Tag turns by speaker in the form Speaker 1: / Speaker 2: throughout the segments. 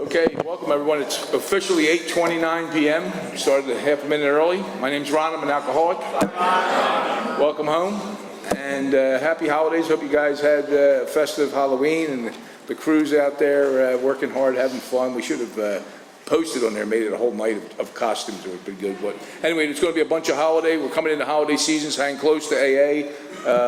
Speaker 1: Okay, welcome everyone. It's officially 8:29 p.m. We started a half a minute early. My name's Ron. I'm an alcoholic. Welcome home and happy holidays. Hope you guys had a festive Halloween and the crews out there working hard, having fun. We should have posted on there, made it a whole night of costumes. It would have been good. But anyway, it's going to be a bunch of holiday. We're coming into holiday season, hang close to AA.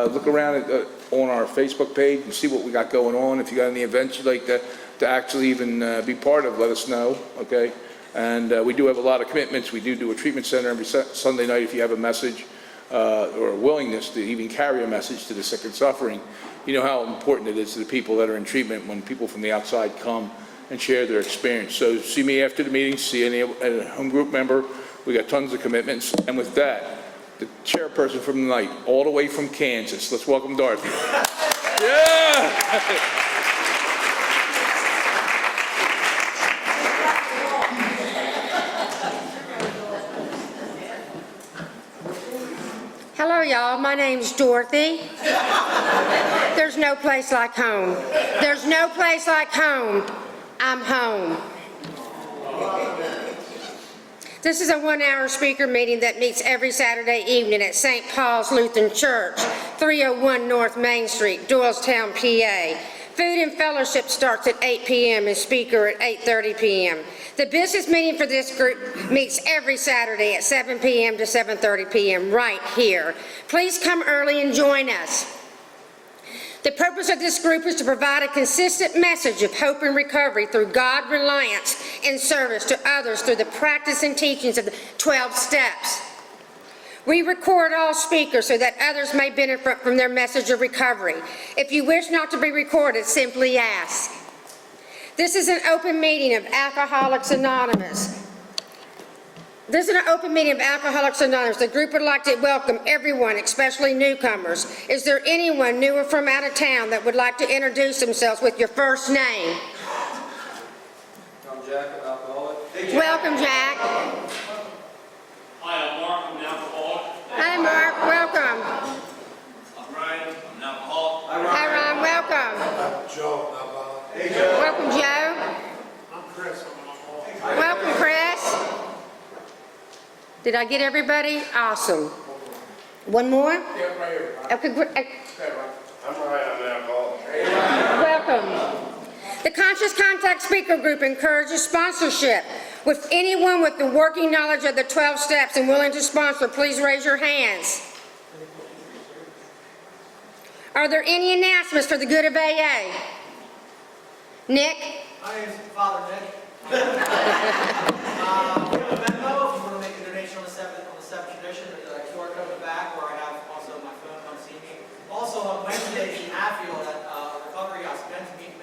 Speaker 1: Look around on our Facebook page and see what we got going on. If you got any events you'd like to actually even be part of, let us know, okay? And we do have a lot of commitments. We do a treatment center every Sunday night if you have a message or a willingness to even carry a message to the sick and suffering. You know how important it is to the people that are in treatment when people from the outside come and share their experience. So see me after the meeting, see any home group member. We got tons of commitments. And with that, the chairperson from the night, all the way from Kansas. Let's welcome Dorothy. Yeah!
Speaker 2: Hello, y'all. My name's Dorothy. There's no place like home. There's no place like home. I'm home. This is a one-hour speaker meeting that meets every Saturday evening at St. Paul's Lutheran Church, 301 North Main Street, Doylestown, PA. Food and fellowship starts at 8 p.m. and speaker at 8:30 p.m. The business meeting for this group meets every Saturday at 7 p.m. to 7:30 p.m. right here. Please come early and join us. The purpose of this group is to provide a consistent message of hope and recovery through God reliance and service to others through the practice and teachings of the 12 steps. We record all speakers so that others may benefit from their message of recovery. If you wish not to be recorded, simply ask. This is an open meeting of Alcoholics Anonymous. This is an open meeting of Alcoholics Anonymous. The group would like to welcome everyone, especially newcomers. Is there anyone new or from out of town that would like to introduce themselves with your first name?
Speaker 3: I'm Jack, an alcoholic.
Speaker 2: Hey, Jack. Welcome, Jack.
Speaker 4: Hi, I'm Mark, I'm an alcoholic.
Speaker 2: Hi, Mark. Welcome.
Speaker 4: I'm Ryan, I'm an alcoholic.
Speaker 2: Hi, Ryan. Welcome.
Speaker 3: I'm Joe, an alcoholic.
Speaker 4: Hey, Joe.
Speaker 2: Welcome, Joe.
Speaker 4: I'm Chris, I'm an alcoholic.
Speaker 2: Welcome, Chris. Did I get everybody? Awesome. One more?
Speaker 1: Yeah, right here.
Speaker 2: Okay, good.
Speaker 3: I'm Ryan, I'm an alcoholic.
Speaker 2: Welcome. The Conscious Contact Speaker Group encourages sponsorship. With anyone with the working knowledge of the 12 steps and willing to sponsor, please raise your hands. Are there any announcements for the good of AA? Nick?
Speaker 5: My name is Father Nick. We have a Venmo if you want to make a donation on the 7th tradition. There's a QR code in the back where I have also my phone, come see me. Also on Wednesdays in Hatfield at Recovery House men's meeting,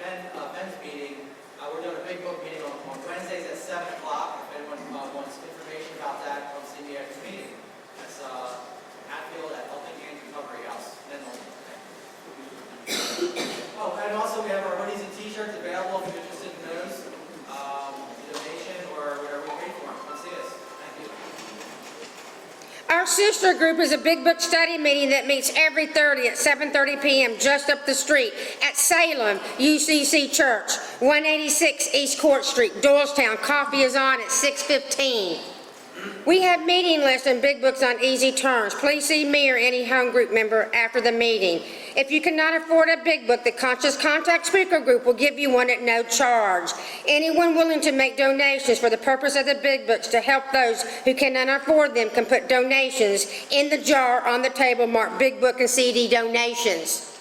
Speaker 5: we're doing a big book meeting on Wednesdays at 7 o'clock. If anyone wants information about that, come see me at this meeting. That's Hatfield at Helping Hands Recovery House. Oh, and also we have our hoodies and t-shirts available if you're interested in those. Donation or whatever we pay for. Come see us. Thank you.
Speaker 2: Our sister group is a Big Book study meeting that meets every Thursday at 7:30 p.m. just up the street at Salem UCC Church, 186 East Court Street, Doylestown. Coffee is on at 6:15. We have meeting lists and big books on easy terms. Please see me or any home group member after the meeting. If you cannot afford a big book, the Conscious Contact Speaker Group will give you one at no charge. Anyone willing to make donations for the purpose of the big books to help those who cannot afford them can put donations in the jar on the table marked Big Book and CD donations.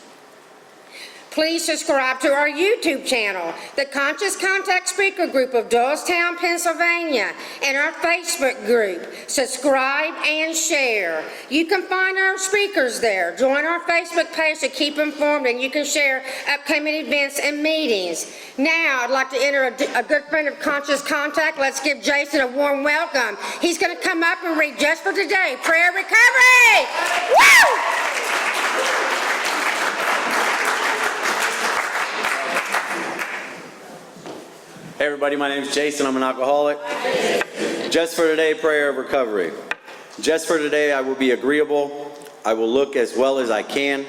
Speaker 2: Please subscribe to our YouTube channel, the Conscious Contact Speaker Group of Doylestown, Pennsylvania, and our Facebook group. Subscribe and share. You can find our speakers there. Join our Facebook page to keep informed, and you can share upcoming events and meetings. Now, I'd like to enter a good friend of Conscious Contact. Let's give Jason a warm welcome. He's going to come up and read Just for Today, Prayer Recovery. Woo!
Speaker 6: Hey everybody, my name is Jason. I'm an alcoholic. Just for today, prayer of recovery. Just for today, I will be agreeable. I will look as well as I can,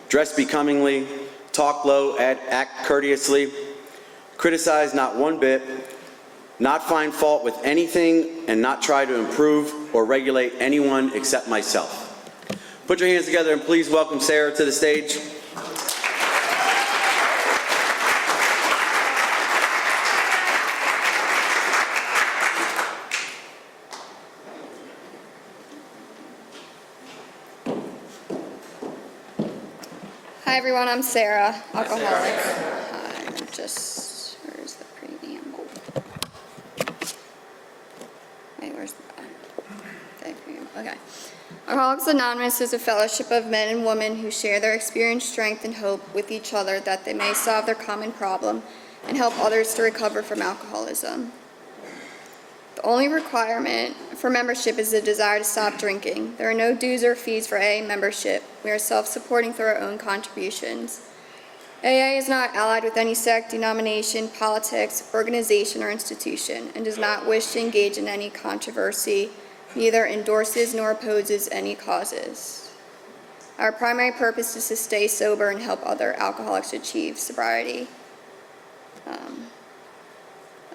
Speaker 6: dress becomingly, talk low, act courteously, criticize not one bit, not find fault with anything, and not try to improve or regulate anyone except myself. Put your hands together and please welcome Sarah to the stage.
Speaker 7: Hi everyone, I'm Sarah, alcoholic. Hi, where's the preamble? Wait, where's the preamble? Okay. Alcoholics Anonymous is a fellowship of men and women who share their experience, strength, and hope with each other that they may solve their common problem and help others to recover from alcoholism. The only requirement for membership is the desire to stop drinking. There are no dues or fees for AA membership. We are self-supporting through our own contributions. AA is not allied with any sect, denomination, politics, organization, or institution, and does not wish to engage in any controversy, neither endorses nor opposes any causes. Our primary purpose is to stay sober and help other alcoholics achieve sobriety.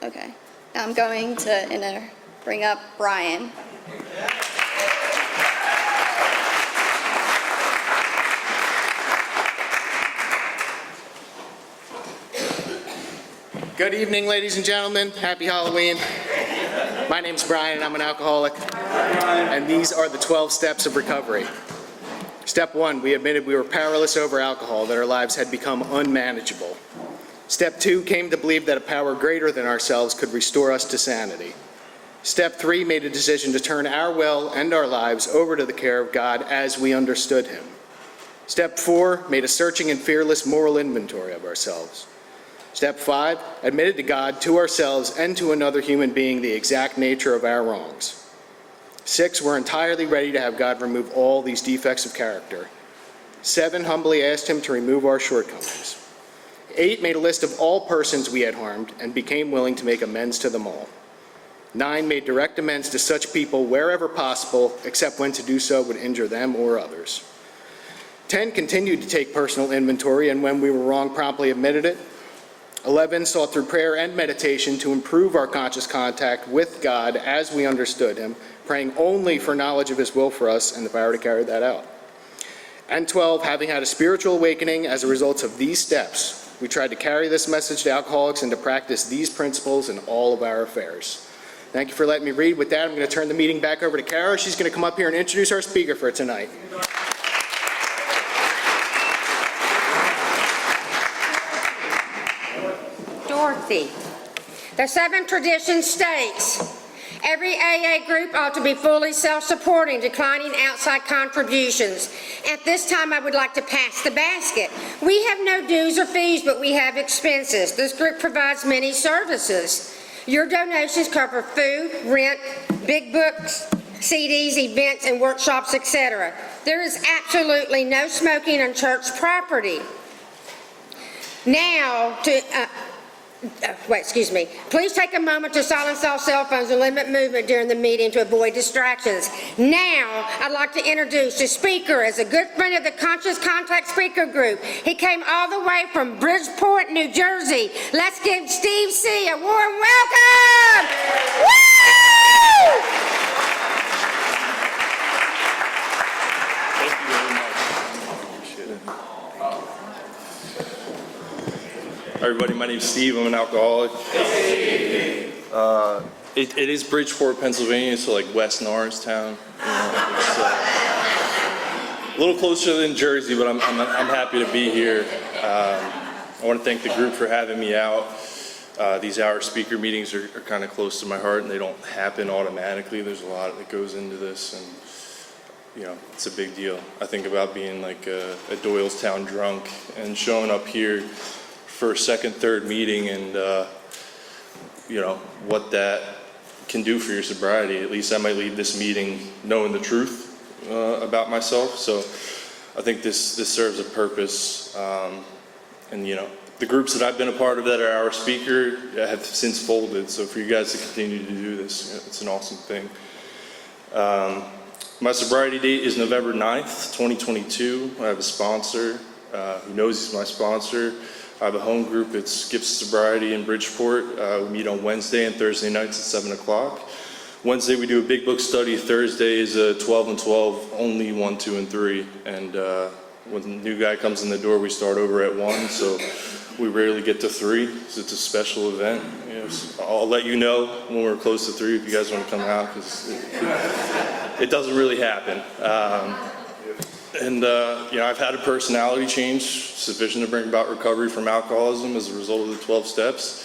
Speaker 7: Okay. Now I'm going to bring up Brian.
Speaker 8: Good evening, ladies and gentlemen. Happy Halloween. My name's Brian, and I'm an alcoholic. And these are the 12 steps of recovery. Step 1, we admitted we were powerless over alcohol, that our lives had become unmanageable. Step 2, came to believe that a power greater than ourselves could restore us to sanity. Step 3, made a decision to turn our will and our lives over to the care of God as we understood Him. Step 4, made a searching and fearless moral inventory of ourselves. Step 5, admitted to God, to ourselves, and to another human being the exact nature of our wrongs. 6, we're entirely ready to have God remove all these defects of character. 7, humbly asked Him to remove our shortcomings. 8, made a list of all persons we had harmed and became willing to make amends to them all. 9, made direct amends to such people wherever possible, except when to do so would injure them or others. 10, continued to take personal inventory, and when we were wrong, promptly admitted it. 11, sought through prayer and meditation to improve our conscious contact with God as we understood Him, praying only for knowledge of His will for us and the power to carry that out. And 12, having had a spiritual awakening as a result of these steps, we tried to carry this message to alcoholics and to practice these principles in all of our affairs. Thank you for letting me read. With that, I'm going to turn the meeting back over to Kara. She's going to come up here and introduce our speaker for tonight.
Speaker 2: Dorothy. The 7th tradition states, every AA group ought to be fully self-supporting, declining outside contributions. At this time, I would like to pass the basket. We have no dues or fees, but we have expenses. This group provides many services. Your donations cover food, rent, big books, CDs, events, and workshops, etc. There is absolutely no smoking on church property. Now, Please take a moment to silence all cell phones and limit movement during the meeting to avoid distractions. Now, I'd like to introduce the speaker as a good friend of the Conscious Contact Speaker Group. He came all the way from Bridgeport, New Jersey. Let's give Steve C. a warm welcome! Woo!
Speaker 9: Thank you very much. Appreciate it. Hi everybody, my name's Steve. I'm an alcoholic. It is Bridgeport, Pennsylvania, so like West Norristown. It's a little closer than Jersey, but I'm happy to be here. I want to thank the group for having me out. These hour speaker meetings are kind of close to my heart, and they don't happen automatically. There's a lot that goes into this, and it's a big deal. I think about being like a Doylestown drunk and showing up here first, second, third meeting, and what that can do for your sobriety. At least I might leave this meeting knowing the truth about myself. So I think this serves a purpose. And the groups that I've been a part of that are our speaker have since folded. So for you guys to continue to do this, it's an awesome thing. My sobriety date is November 9th, 2022. I have a sponsor who knows he's my sponsor. I have a home group. It's Gifts Sobriety in Bridgeport. We meet on Wednesday and Thursday nights at 7 o'clock. Wednesday we do a big book study. Thursday is 12 and 12, only 1, 2, and 3. And when the new guy comes in the door, we start over at 1. So we rarely get to 3. So it's a special event. You know, so I'll let you know when we're close to 3 if you guys want to come out, because it doesn't really happen. You know, I've had a personality change sufficient to bring about recovery from alcoholism as a result of the 12 steps.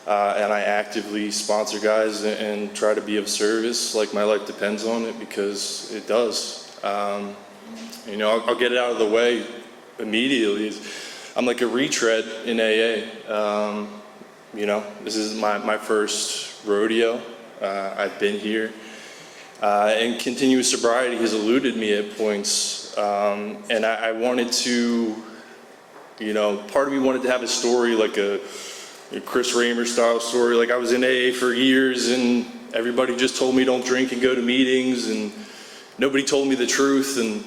Speaker 9: And I actively sponsor guys and try to be of service like my life depends on it, because it does. You know, I'll get it out of the way immediately. I'm like a retread in AA. You know, this is my first rodeo. I've been here. And continuous sobriety has eluded me at points. And I wanted to, you know, part of me wanted to have a story like a Chris Raymer style story. Like, I was in AA for years and everybody just told me don't drink and go to meetings, and nobody told me the truth, and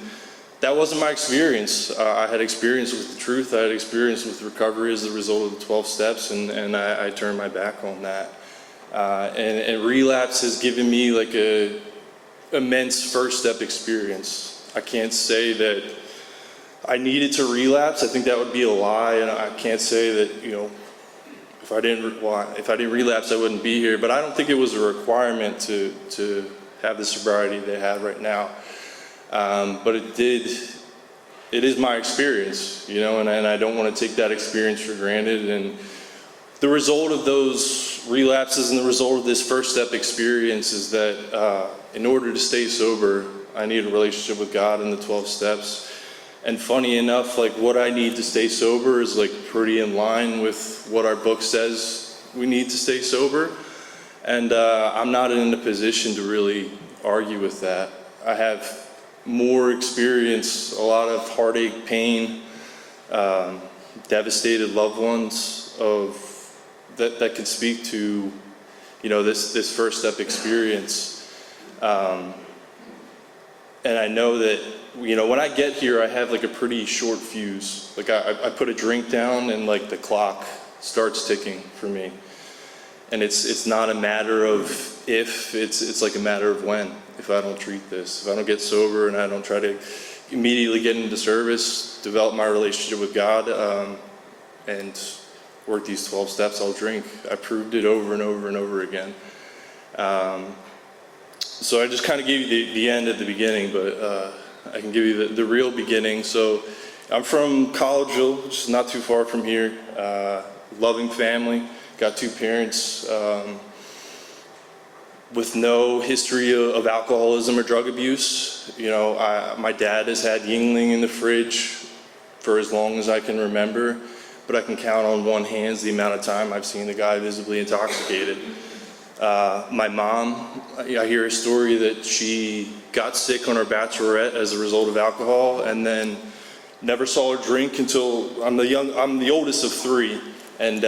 Speaker 9: that wasn't my experience. I had experience with the truth. I had experience with recovery as a result of the 12 steps, and I turned my back on that. And relapse has given me like a immense first step experience. I can't say that I needed to relapse. I think that would be a lie, and I can't say that, you know, if I didn't relapse, I wouldn't be here. But I don't think it was a requirement to have the sobriety they have right now. But it is my experience, you know, and I don't want to take that experience for granted. And the result of those relapses and the result of this first step experience is that in order to stay sober, I need a relationship with God in the 12 steps. And funny enough, like, what I need to stay sober is like pretty in line with what our book says we need to stay sober. And I'm not in a position to really argue with that. I have more experience, a lot of heartache, pain, devastated loved ones that can speak to, you know, this first step experience. And I know that, you know, when I get here, I have like a pretty short fuse. Like, I put a drink down and like the clock starts ticking for me. And it's not a matter of if, it's like a matter of when. If I don't treat this, if I don't get sober and I don't try to immediately get into service, develop my relationship with God, and work these 12 steps, I'll drink. I proved it over and over and over again. So I just kind of gave you the end at the beginning, but I can give you the real beginning. So I'm from Collegeville, which is not too far from here. Loving family, got 2 parents with no history of alcoholism or drug abuse. You know, my dad has had Yingling in the fridge for as long as I can remember, but I can count on one hand the amount of time I've seen the guy visibly intoxicated. My mom, I hear a story that she got sick on her bachelorette as a result of alcohol, and then never saw her drink until I'm the oldest of 3, and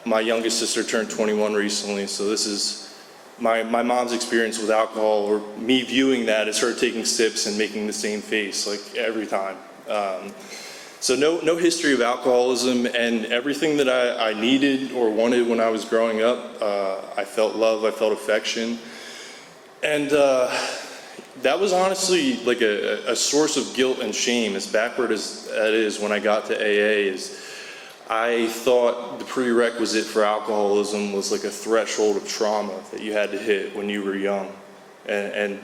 Speaker 9: my youngest sister turned 21 recently. So this is my mom's experience with alcohol, or me viewing that as her taking sips and making the same face like every time. So no history of alcoholism, and everything that I needed or wanted when I was growing up, I felt love, I felt affection. And that was honestly like a source of guilt and shame, as backward as that is. When I got to AA, is I thought the prerequisite for alcoholism was like a threshold of trauma that you had to hit when you were young. And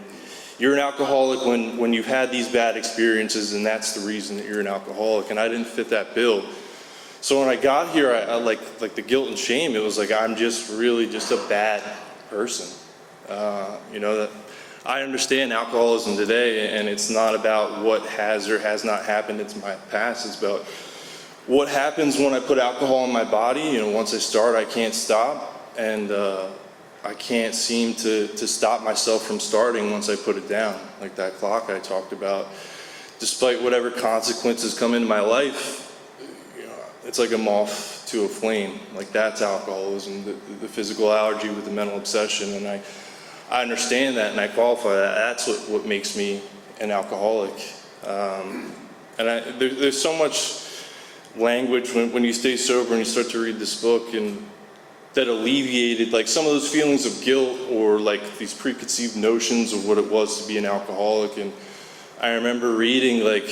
Speaker 9: you're an alcoholic when you've had these bad experiences, and that's the reason that you're an alcoholic. And I didn't fit that bill. So when I got here, I like the guilt and shame, it was like, I'm just really just a bad person. You know, that I understand alcoholism today, and it's not about what has or has not happened in my past. It's about what happens when I put alcohol in my body. You know, once I start, I can't stop, and I can't seem to stop myself from starting once I put it down. Like that clock I talked about. Despite whatever consequences come into my life, you know, it's like a moth to a flame. Like, that's alcoholism, the physical allergy with the mental obsession. And I understand that, and I qualify that. That's what makes me an alcoholic. And there's so much language when you stay sober and you start to read this book, and that alleviated like some of those feelings of guilt or like these preconceived notions of what it was to be an alcoholic. And I remember reading like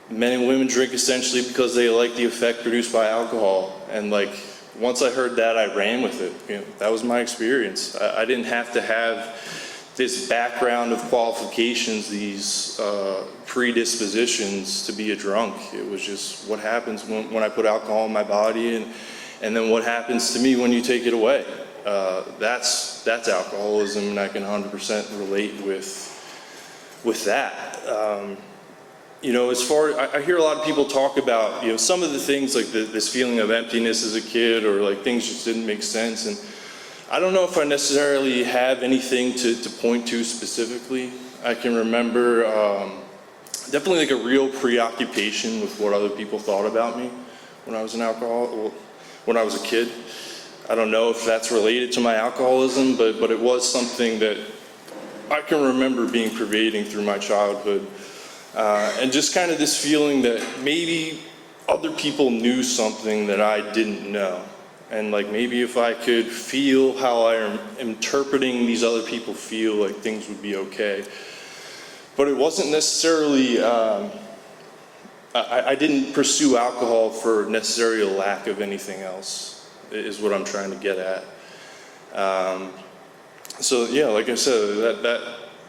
Speaker 9: men and women drink essentially because they like the effect produced by alcohol. And like once I heard that, I ran with it. You know, that was my experience. I didn't have to have this background of qualifications, these predispositions to be a drunk. It was just what happens when I put alcohol in my body, and then what happens to me when you take it away. That's alcoholism, and I can 100% relate with that. You know, as far, I hear a lot of people talk about, you know, some of the things like this feeling of emptiness as a kid, or like things just didn't make sense. And I don't know if I necessarily have anything to point to specifically. I can remember definitely like a real preoccupation with what other people thought about me when I was when I was a kid. I don't know if that's related to my alcoholism, but it was something that I can remember being pervading through my childhood. And just kind of this feeling that maybe other people knew something that I didn't know. And like maybe if I could feel how I am interpreting these other people feel, like things would be okay. But it wasn't necessarily, I didn't pursue alcohol for necessarily a lack of anything else, is what I'm trying to get at. So yeah, like I said,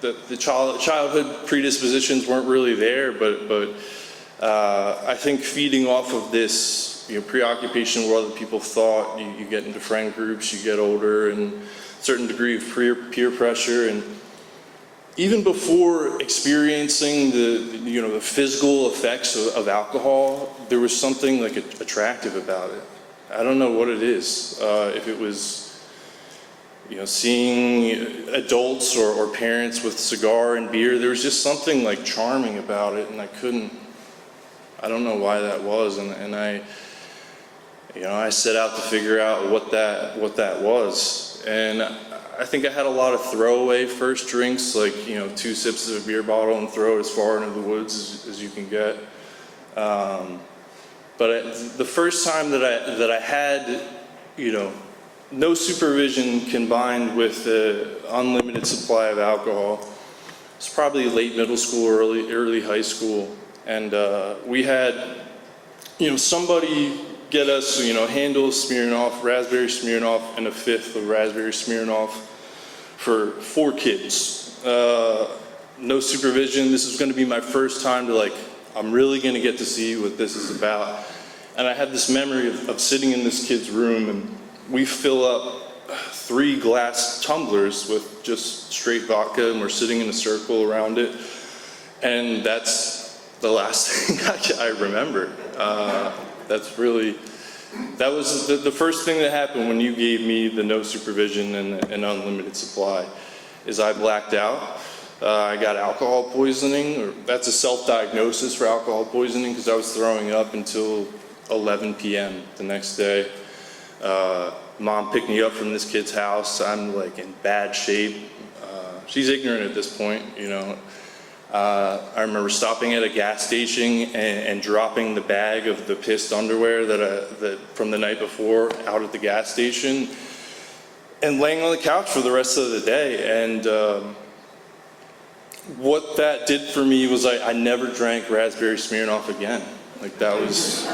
Speaker 9: the childhood predispositions weren't really there, but I think feeding off of this, you know, preoccupation where other people thought, you get into friend groups, you get older, and a certain degree of peer pressure, and even before experiencing the physical effects of alcohol, there was something like attractive about it. I don't know what it is. If it was, you know, seeing adults or parents with cigar and beer, there was just something like charming about it, and I don't know why that was, and I set out to figure out what that was. And I think I had a lot of throwaway first drinks, like, you know, 2 sips of a beer bottle and throw it as far into the woods as you can get. But the first time that I had, you know, no supervision combined with the unlimited supply of alcohol, it's probably late middle school, early high school. And we had, you know, somebody get us, you know, a handle of Smirnoff, raspberry Smirnoff, and a 5th of raspberry Smirnoff for 4 kids. No supervision. This is going to be my first time to, like, I'm really going to get to see what this is about. And I had this memory of sitting in this kid's room, and we fill up 3 glass tumblers with just straight vodka, and we're sitting in a circle around it. And that's the last thing I remember. That was the first thing that happened when you gave me the no supervision and unlimited supply, is I blacked out. I got alcohol poisoning, or that's a self-diagnosis for alcohol poisoning, because I was throwing up until 11 p.m. the next day. Mom picked me up from this kid's house. I'm like in bad shape. She's ignorant at this point, you know. I remember stopping at a gas station and dropping the bag of the pissed underwear that from the night before out at the gas station, and laying on the couch for the rest of the day. And what that did for me was I never drank raspberry Smirnoff again. Like, that was,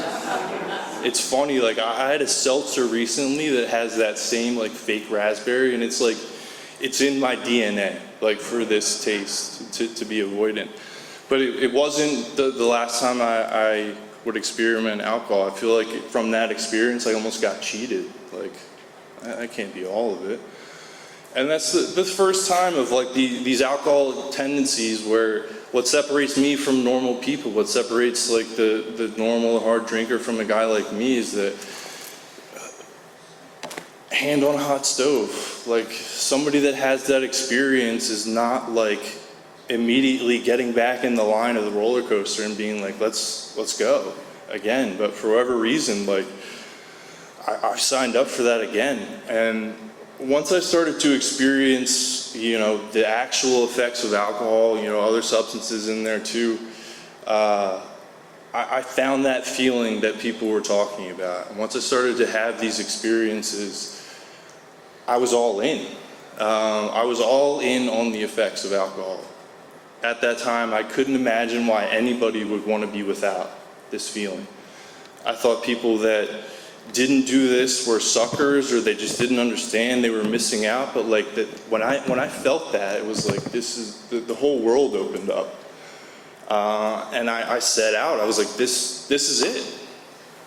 Speaker 9: it's funny, like I had a seltzer recently that has that same like fake raspberry, and it's like, it's in my DNA, like, for this taste to be avoidant. But it wasn't the last time I would experiment alcohol. I feel like from that experience I almost got cheated. Like, I can't be all of it. And that's the first time of like these alcoholic tendencies, where what separates me from normal people, what separates like the normal hard drinker from a guy like me, is that hand on a hot stove. Like, somebody that has that experience is not like immediately getting back in the line of the roller coaster and being like, let's go again. But for whatever reason, like, I signed up for that again. And once I started to experience, you know, the actual effects of alcohol, you know, other substances in there too, I found that feeling that people were talking about. And once I started to have these experiences, I was all in. I was all in on the effects of alcohol. At that time, I couldn't imagine why anybody would want to be without this feeling. I thought people that didn't do this were suckers, or they just didn't understand, they were missing out. But like that, when I felt that, it was like this is the whole world opened up. And I set out. I was like, this is it.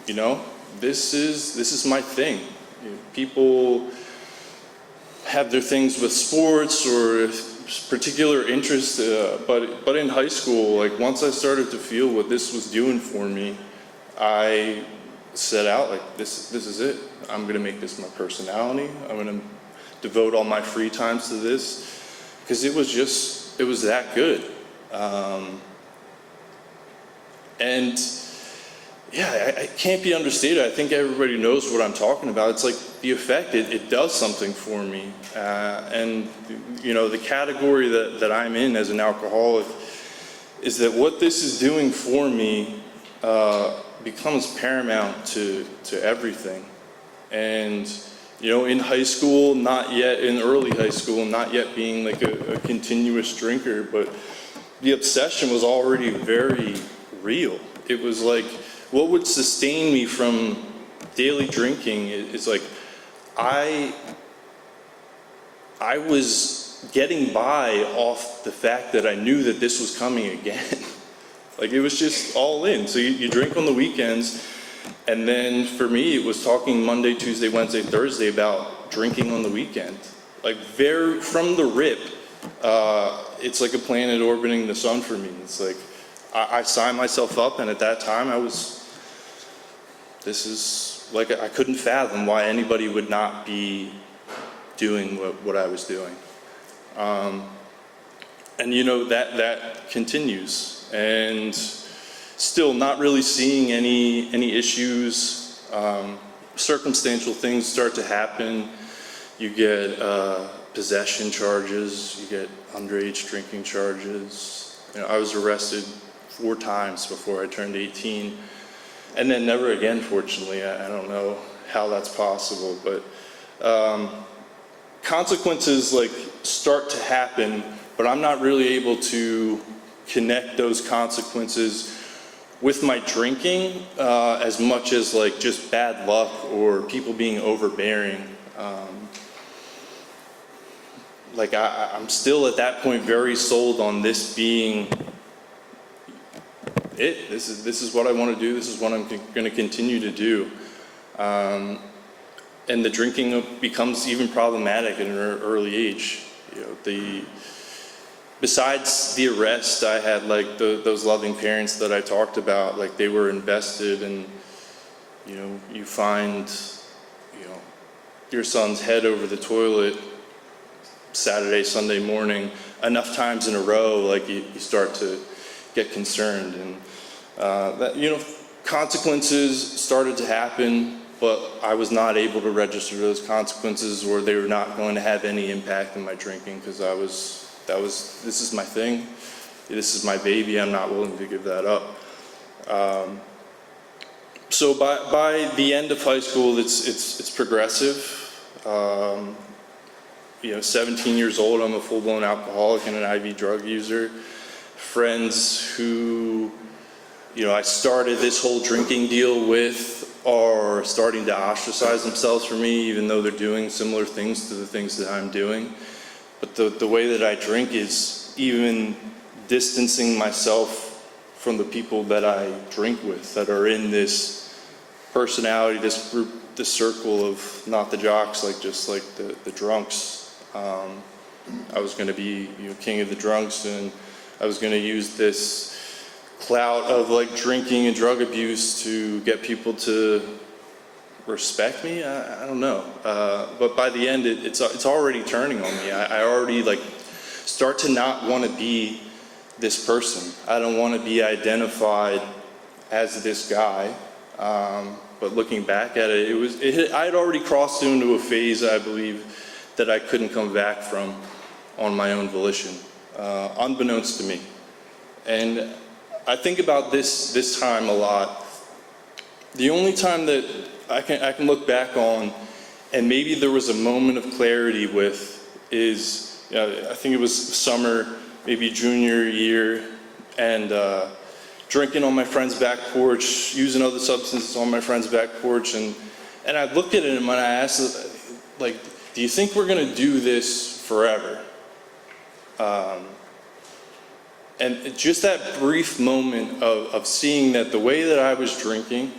Speaker 9: You know, this is my thing. You know, people have their things with sports or particular interests, but in high school, like once I started to feel what this was doing for me, I set out like this is it. I'm gonna make this my personality. I'm gonna devote all my free times to this, because it was that good. And yeah, it can't be understated. I think everybody knows what I'm talking about. It's like the effect, it does something for me. And you know, the category that I'm in as an alcoholic is that what this is doing for me becomes paramount to everything. And you know, in high school, not yet, in early high school, not yet being like a continuous drinker, but the obsession was already very real. It was like, what would sustain me from daily drinking is like, I was getting by off the fact that I knew that this was coming again. Like it was just all in. So you drink on the weekends, and then for me it was talking Monday, Tuesday, Wednesday, Thursday about drinking on the weekend. Like from the rip, it's like a planet orbiting the sun for me. It's like, I signed myself up, and at that time this is like, I couldn't fathom why anybody would not be doing what I was doing. And you know, that continues, and still not really seeing any issues. Circumstantial things start to happen. You get possession charges, you get underage drinking charges. You know, I was arrested 4 times before I turned 18, and then never again, fortunately. I don't know how that's possible, but consequences like start to happen, but I'm not really able to connect those consequences with my drinking as much as like just bad luck or people being overbearing. Like I'm still at that point very sold on this being it. This is what I want to do. This is what I'm going to continue to do. And the drinking becomes even problematic at an early age. You know, besides the arrest, I had like those loving parents that I talked about. Like they were invested, and you know, you find, you know, your son's head over the toilet Saturday, Sunday morning enough times in a row. Like you start to get concerned, and that, you know, consequences started to happen, but I was not able to register those consequences, or they were not going to have any impact in my drinking, because this is my thing, this is my baby. I'm not willing to give that up. So by the end of high school, it's progressive. You know, 17 years old, I'm a full-blown alcoholic and an IV drug user. Friends who, you know, I started this whole drinking deal with are starting to ostracize themselves from me, even though they're doing similar things to the things that I'm doing. But the way that I drink is even distancing myself from the people that I drink with, that are in this personality, this group, this circle of not the jocks, like just like the drunks. I was going to be, you know, king of the drunks, and I was going to use this clout of like drinking and drug abuse to get people to respect me. I don't know, but by the end, it's already turning on me. I already like start to not want to be this person. I don't want to be identified as this guy. But looking back at it, I had already crossed into a phase, I believe, that I couldn't come back from on my own volition, unbeknownst to me. And I think about this time a lot. The only time that I can look back on, and maybe there was a moment of clarity with, is I think it was summer, maybe junior year, and drinking on my friend's back porch, using other substances on my friend's back porch, and I looked at him and I asked, like, do you think we're gonna do this forever? And just that brief moment of seeing that the way that I was drinking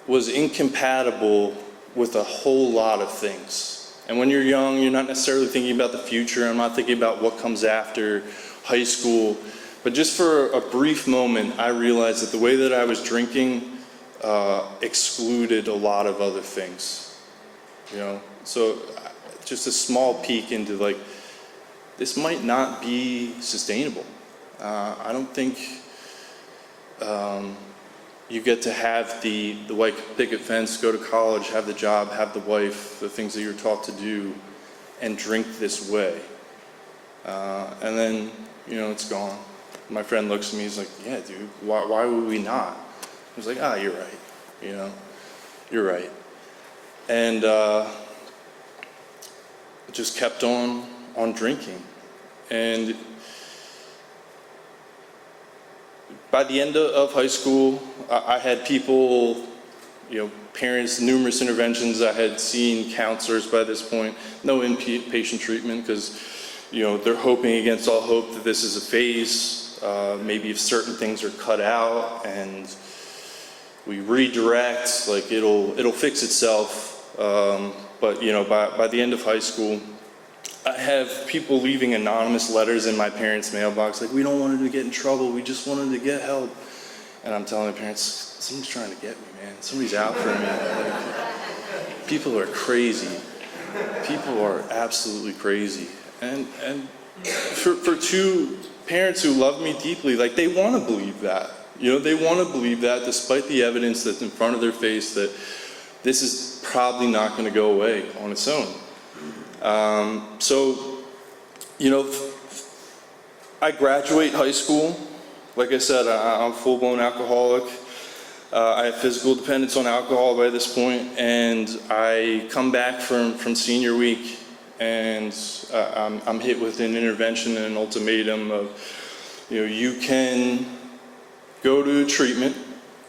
Speaker 9: was incompatible with a whole lot of things. And when you're young, you're not necessarily thinking about the future. I'm not thinking about what comes after high school. But just for a brief moment, I realized that the way that I was drinking excluded a lot of other things. You know, so just a small peek into, like, this might not be sustainable. I don't think you get to have the white picket fence, go to college, have the job, have the wife, the things that you're taught to do, and drink this way. And then, you know, it's gone. My friend looks at me, he's like, yeah, dude, why would we not? I was like, you're right, you know, you're right. And just kept on drinking. And by the end of high school, I had people, you know, parents, numerous interventions. I had seen counselors by this point, no inpatient treatment, because, you know, they're hoping against all hope that this is a phase. Maybe if certain things are cut out and we redirect, like, it'll fix itself. But, you know, by the end of high school, I have people leaving anonymous letters in my parents' mailbox, like, we don't want him to get in trouble, we just want him to get help. And I'm telling my parents, someone's trying to get me, man. Somebody's out for me. Like, people are crazy. People are absolutely crazy. And for two parents who love me deeply, like, they want to believe that. You know, they want to believe that despite the evidence that's in front of their face that this is probably not going to go away on its own. So, you know, I graduate high school. Like I said, I'm a full-blown alcoholic. I have physical dependence on alcohol by this point, and I come back from senior week, and I'm hit with an intervention and an ultimatum of, you know, you can go to treatment,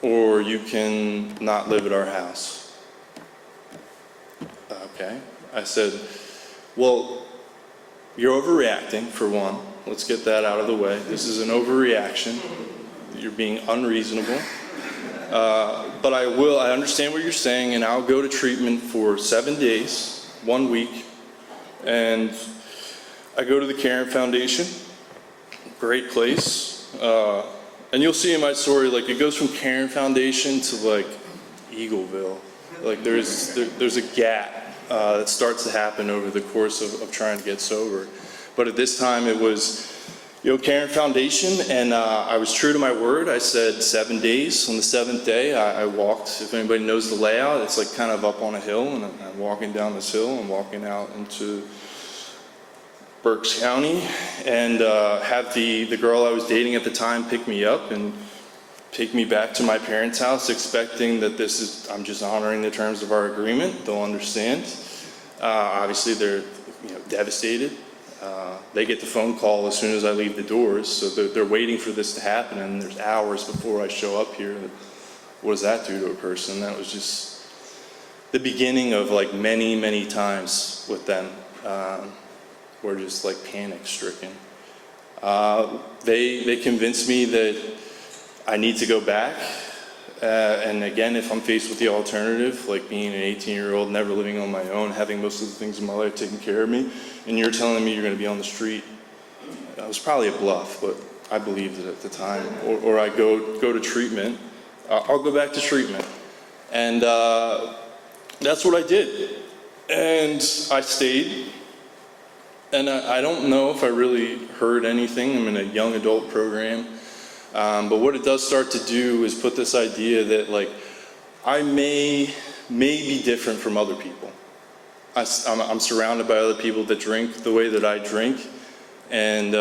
Speaker 9: or you can not live at our house. Okay, I said, well, you're overreacting, for one. Let's get that out of the way. This is an overreaction. You're being unreasonable. But I understand what you're saying, and I'll go to treatment for 7 days, 1 week. And I go to the Caring Foundation, great place. And you'll see in my story, like, it goes from Caring Foundation to, like, Eagleville. Like, there's a gap that starts to happen over the course of trying to get sober. But at this time it was, you know, Caring Foundation, and I was true to my word. I said 7 days. On the 7th day, I walked, if anybody knows the layout, it's like kind of up on a hill, and I'm walking down this hill and walking out into Berks County, and have the girl I was dating at the time pick me up and take me back to my parents' house, expecting that I'm just honoring the terms of our agreement. They'll understand. Obviously, they're, you know, devastated. They get the phone call as soon as I leave the doors, so they're waiting for this to happen, and there's hours before I show up here. What does that do to a person? That was just the beginning of, like, many, many times with them. We're just, like, panic-stricken. They convinced me that I need to go back. And again, if I'm faced with the alternative, like being an 18-year-old, never living on my own, having most of the things in my life taken care of me, and you're telling me you're going to be on the street, that was probably a bluff, but I believed it at the time. Or I go to treatment. I'll go back to treatment. And that's what I did. And I stayed. And I don't know if I really heard anything. I'm in a young adult program. But what it does start to do is put this idea that, like, I may be different from other people. I'm surrounded by other people that drink the way that I drink, and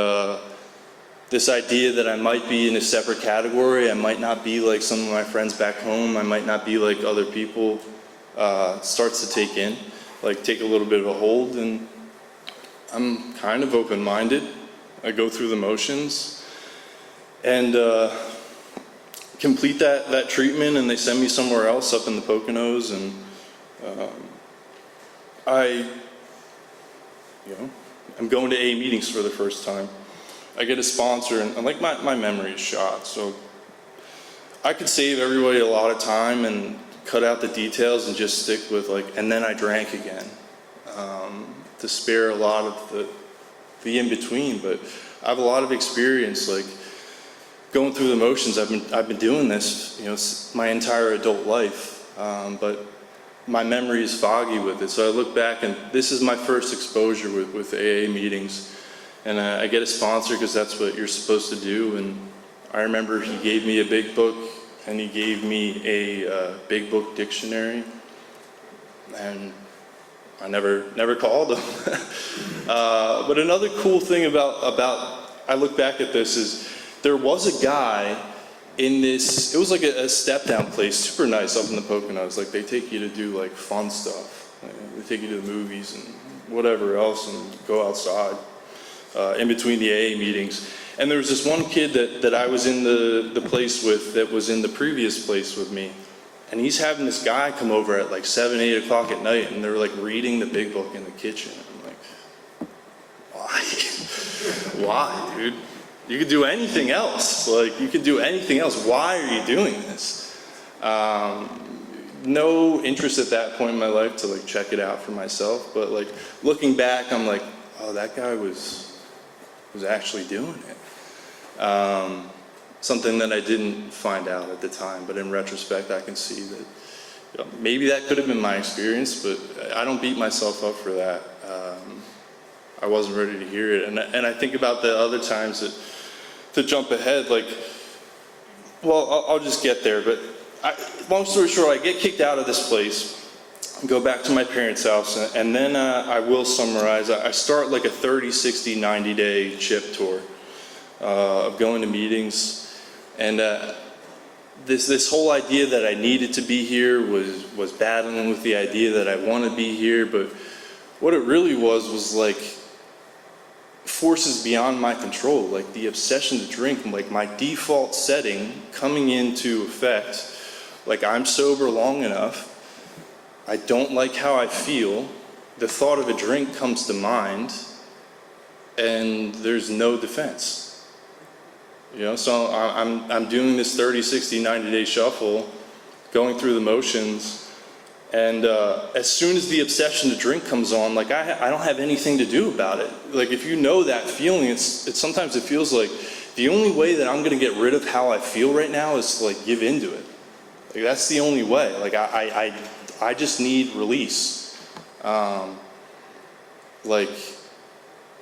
Speaker 9: this idea that I might be in a separate category, I might not be like some of my friends back home, I might not be like other people, starts to take a little bit of a hold, and I'm kind of open-minded. I go through the motions and complete that treatment, and they send me somewhere else up in the Poconos, and I'm going to AA meetings for the first time. I get a sponsor, and like my memory is shot, so I could save everybody a lot of time and cut out the details and just stick with like, and then I drank again, to spare a lot of the in-between. But I have a lot of experience, like going through the motions. I've been doing this, my entire adult life, but my memory is foggy with it. So I look back, and this is my first exposure with AA meetings. And I get a sponsor because that's what you're supposed to do. And I remember he gave me a big book, and he gave me a big book dictionary. And I never called him. But another cool thing about I look back at this is there was a guy in this, it was like a step down place, super nice up in the Poconos. Like they take you to do like fun stuff. They take you to the movies and whatever else and go outside in between the AA meetings. And there was this one kid that I was in the place with that was in the previous place with me. And he's having this guy come over at like 7, 8 o'clock at night, and they're like reading the big book in the kitchen. I'm like, why? Why, dude? You could do anything else. Like, you could do anything else. Why are you doing this? No interest at that point in my life to like check it out for myself. But like looking back, I'm like, oh, that guy was actually doing it. Something that I didn't find out at the time, but in retrospect, I can see that maybe that could have been my experience, but I don't beat myself up for that. I wasn't ready to hear it, and I think about the other times that, to jump ahead, like, well, I'll just get there, but long story short, I get kicked out of this place, go back to my parents' house, and then I will summarize. I start like a 30, 60, 90-day chip tour of going to meetings. And this whole idea that I needed to be here was battling with the idea that I want to be here. But what it really was like forces beyond my control, like the obsession to drink, like my default setting coming into effect. Like I'm sober long enough, I don't like how I feel, the thought of a drink comes to mind, and there's no defense. So I'm doing this 30, 60, 90-day shuffle, going through the motions, and as soon as the obsession to drink comes on, like I don't have anything to do about it. Like if you know that feeling, it's sometimes it feels like the only way that I'm going to get rid of how I feel right now is to like give into it. Like that's the only way. Like I just need release. Like.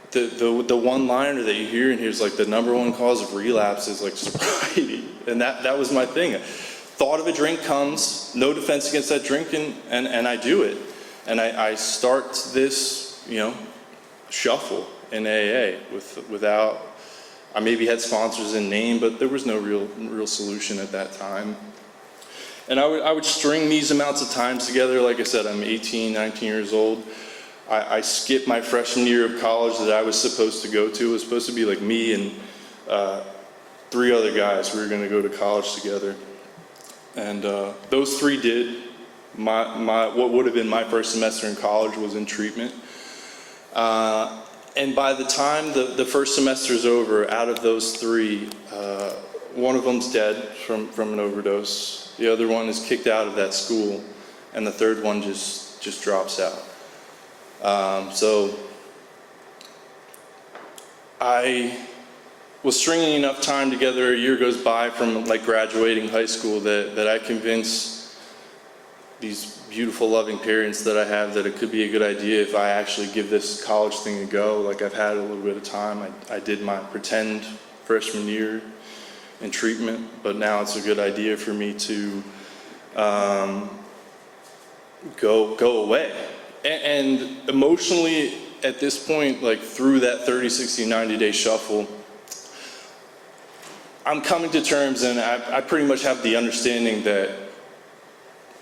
Speaker 9: The one-liner that you hear in here is like the number one cause of relapse is like sobriety, and that was my thing. Thought of a drink comes, no defense against that drink, and I do it, and I start this shuffle in AA without. I maybe had sponsors in name, but there was no real solution at that time. And I would string these amounts of times together. Like I said, I'm 18, 19 years old. I skipped my freshman year of college that I was supposed to go to. It was supposed to be like me and 3 other guys. We were going to go to college together. And those 3 did. What would have been my first semester in college was in treatment. And by the time the first semester is over, out of those 3, one of them's dead from an overdose. The other one is kicked out of that school. And the third one just drops out. So I was stringing enough time together, a year goes by from like graduating high school that I convinced these beautiful loving parents that I have that it could be a good idea if I actually give this college thing a go. Like I've had a little bit of time. I did my pretend freshman year in treatment, but now it's a good idea for me to go away. And emotionally, at this point, like through that 30, 60, 90-day shuffle, I'm coming to terms, and I pretty much have the understanding that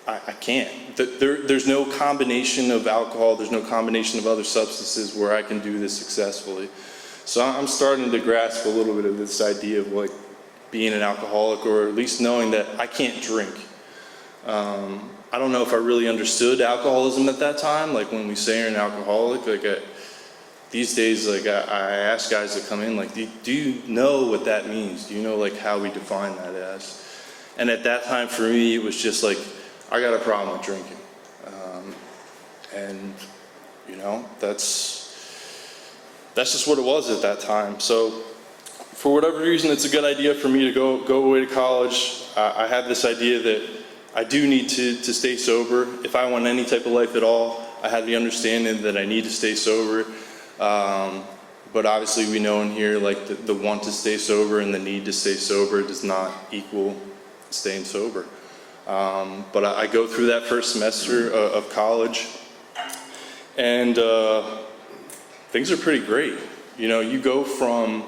Speaker 9: I can't. There's no combination of alcohol, there's no combination of other substances where I can do this successfully. So I'm starting to grasp a little bit of this idea of like being an alcoholic, or at least knowing that I can't drink. I don't know if I really understood alcoholism at that time, like when we say you're an alcoholic, like these days, like I ask guys that come in, like, do you know what that means? Do you know like how we define that as? And at that time for me, it was just like, I got a problem with drinking. And you know, that's just what it was at that time. So for whatever reason, it's a good idea for me to go away to college. I have this idea that I do need to stay sober. If I want any type of life at all, I have the understanding that I need to stay sober. But obviously we know in here, like the want to stay sober and the need to stay sober does not equal staying sober. But I go through that first semester of college, and things are pretty great. You know, you go from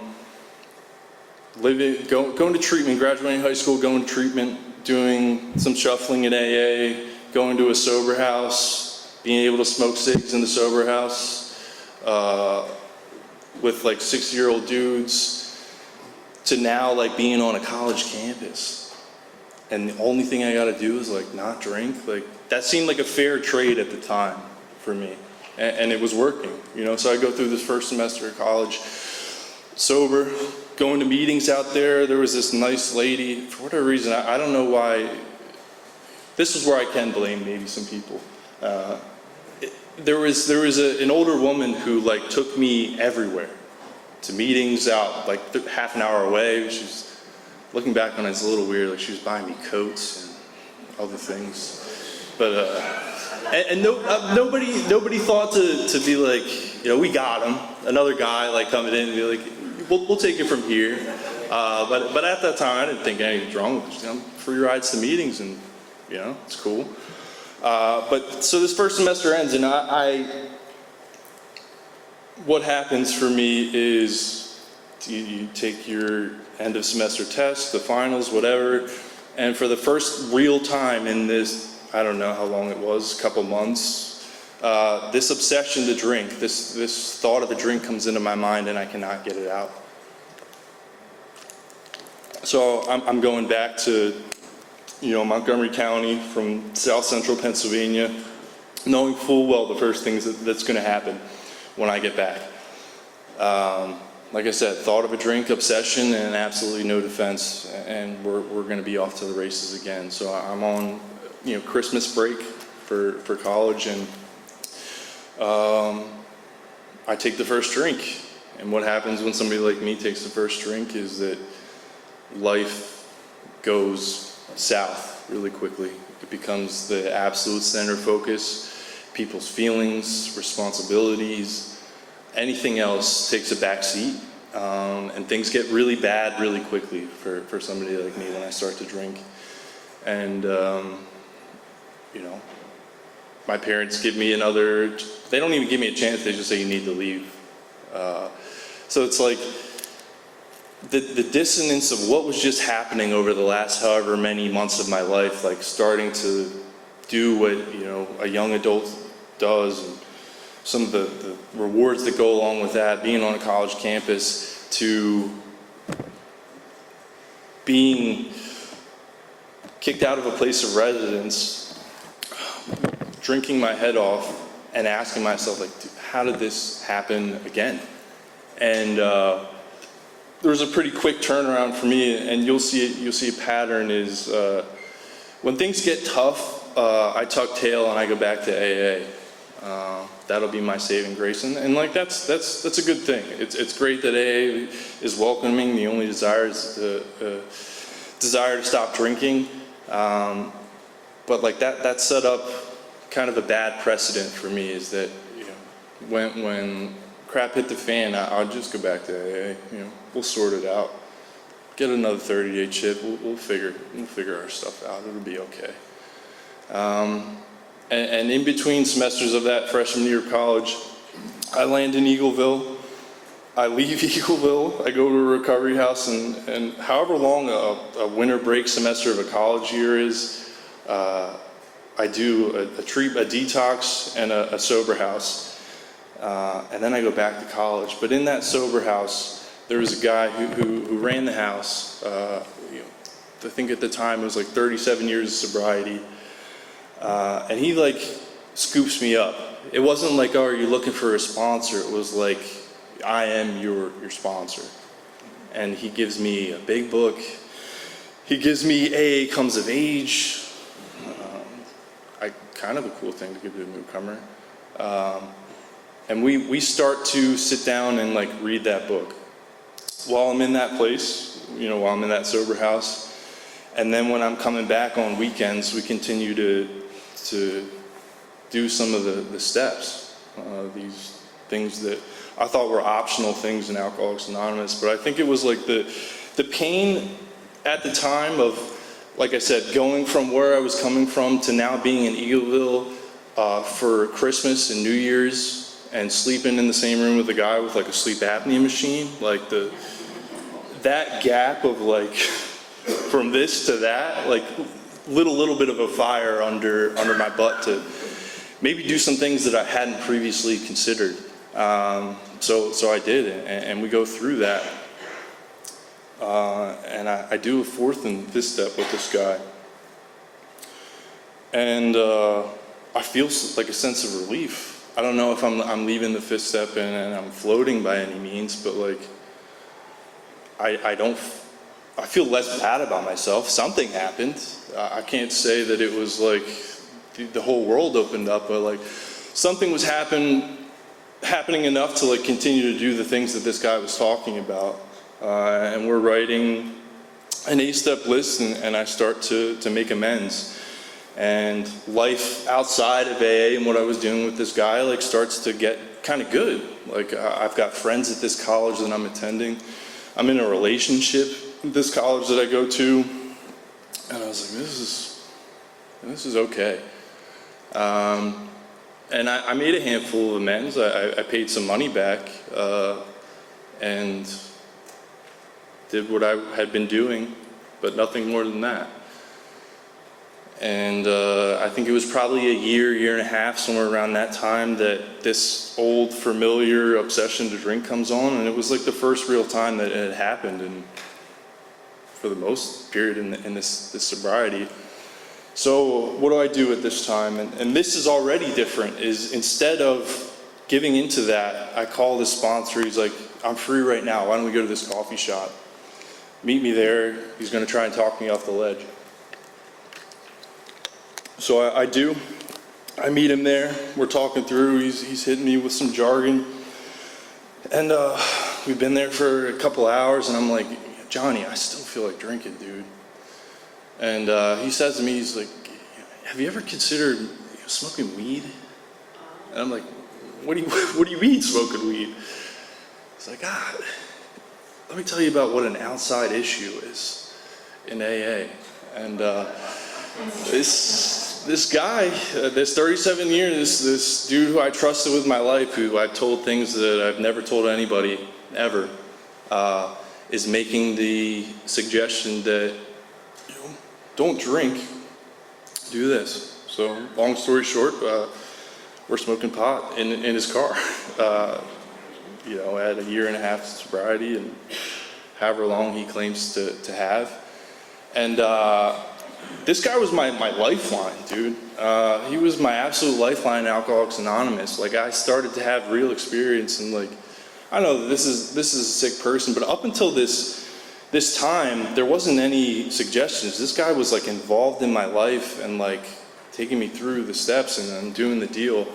Speaker 9: going to treatment, graduating high school, going to treatment, doing some shuffling at AA, going to a sober house, being able to smoke cigs in the sober house, with like 60-year-old dudes, to now like being on a college campus. And the only thing I gotta do is like not drink. Like that seemed like a fair trade at the time for me. And it was working, you know? So I go through this first semester of college, sober, going to meetings out there. There was this nice lady, for whatever reason, I don't know why. This is where I can blame maybe some people. There was an older woman who like took me everywhere, to meetings out like half an hour away. She's, looking back on it, it's a little weird, like she was buying me coats and other things. But, nobody thought to be like, you know, we got him. Another guy like coming in and be like, we'll take it from here. But at that time, I didn't think anything was wrong with it. You know, free rides to meetings, and you know, it's cool. But so this first semester ends, and what happens for me is you take your end of semester test, the finals, whatever, and for the first real time in this, I don't know how long it was, couple months, this obsession to drink, this thought of a drink comes into my mind, and I cannot get it out. So I'm going back to, you know, Montgomery County from South Central Pennsylvania, knowing full well the first things that's going to happen when I get back. Like I said, thought of a drink, obsession, and absolutely no defense, and we're going to be off to the races again. So I'm on, you know, Christmas break for college, and I take the first drink. And what happens when somebody like me takes the first drink is that life goes south really quickly. It becomes the absolute center focus. People's feelings, responsibilities, anything else takes a back seat, and things get really bad really quickly for somebody like me when I start to drink. And you know, my parents give me another, they don't even give me a chance, they just say you need to leave. So it's like the dissonance of what was just happening over the last however many months of my life, like starting to do what, you know, a young adult does, and some of the rewards that go along with that, being on a college campus, to being kicked out of a place of residence, drinking my head off, and asking myself, like, how did this happen again? And there was a pretty quick turnaround for me, and you'll see a pattern is when things get tough, I tuck tail and I go back to AA. That'll be my saving grace, and like that's a good thing. It's great that AA is welcoming. The only desire is the desire to stop drinking, but like that set up kind of a bad precedent for me. Is that, you know, when crap hit the fan, I'll just go back to AA. You know, we'll sort it out. Get another 30-day chip. We'll figure our stuff out. It'll be okay. And in between semesters of that freshman year of college, I land in Eagleville, I leave Eagleville, I go to a recovery house, and however long a winter break semester of a college year is, I do a detox and a sober house, and then I go back to college. But in that sober house, there was a guy who ran the house. I think at the time it was like 37 years of sobriety, and he like scoops me up. It wasn't like, oh, are you looking for a sponsor? It was like, I am your sponsor. And he gives me a big book. He gives me AA Comes of Age. Kind of a cool thing to give to a newcomer. And we start to sit down and like read that book while I'm in that place, while I'm in that sober house. And then when I'm coming back on weekends, we continue to do some of the steps, these things that I thought were optional things in Alcoholics Anonymous. But I think it was like the pain at the time of, like I said, going from where I was coming from to now being in Eagleville for Christmas and New Year's and sleeping in the same room with a guy with like a sleep apnea machine, like that gap of like from this to that, like little bit of a fire under my butt to maybe do some things that I hadn't previously considered. So I did, and we go through that. And I do a fourth and fifth step with this guy. And I feel like a sense of relief. I don't know if I'm leaving the fifth step and I'm floating by any means, but like, I feel less bad about myself. Something happened. I can't say that it was like the whole world opened up, but like something was happening enough to like continue to do the things that this guy was talking about. And we're writing an 8-step list, and I start to make amends. And life outside of AA and what I was doing with this guy like starts to get kind of good. Like I've got friends at this college that I'm attending. I'm in a relationship at this college that I go to, and I was like, this is okay. And I made a handful of amends. I paid some money back and did what I had been doing, but nothing more than that. And I think it was probably a year and a half, somewhere around that time, that this old familiar obsession to drink comes on, and it was like the first real time that it had happened, and for the most period in this sobriety. So what do I do at this time? And this is already different, is instead of giving into that, I call the sponsor. He's like, I'm free right now. Why don't we go to this coffee shop? Meet me there. He's going to try and talk me off the ledge. So I do. I meet him there. We're talking through. He's hitting me with some jargon. And we've been there for a couple hours, and I'm like, Johnny, I still feel like drinking, dude. And he says to me, he's like, have you ever considered smoking weed? And I'm like, what do you mean smoking weed? He's like, let me tell you about what an outside issue is in AA. And this guy, this 37 years, this dude who I trusted with my life, who I told things that I've never told anybody ever, is making the suggestion that, don't drink, do this. So long story short, we're smoking pot in his car. At a year and a half sobriety and however long he claims to have. And this guy was my lifeline, dude. He was my absolute lifeline in Alcoholics Anonymous. Like, I started to have real experience, and like, I know that this is a sick person, but up until this time, there wasn't any suggestions. This guy was like involved in my life and like taking me through the steps and doing the deal.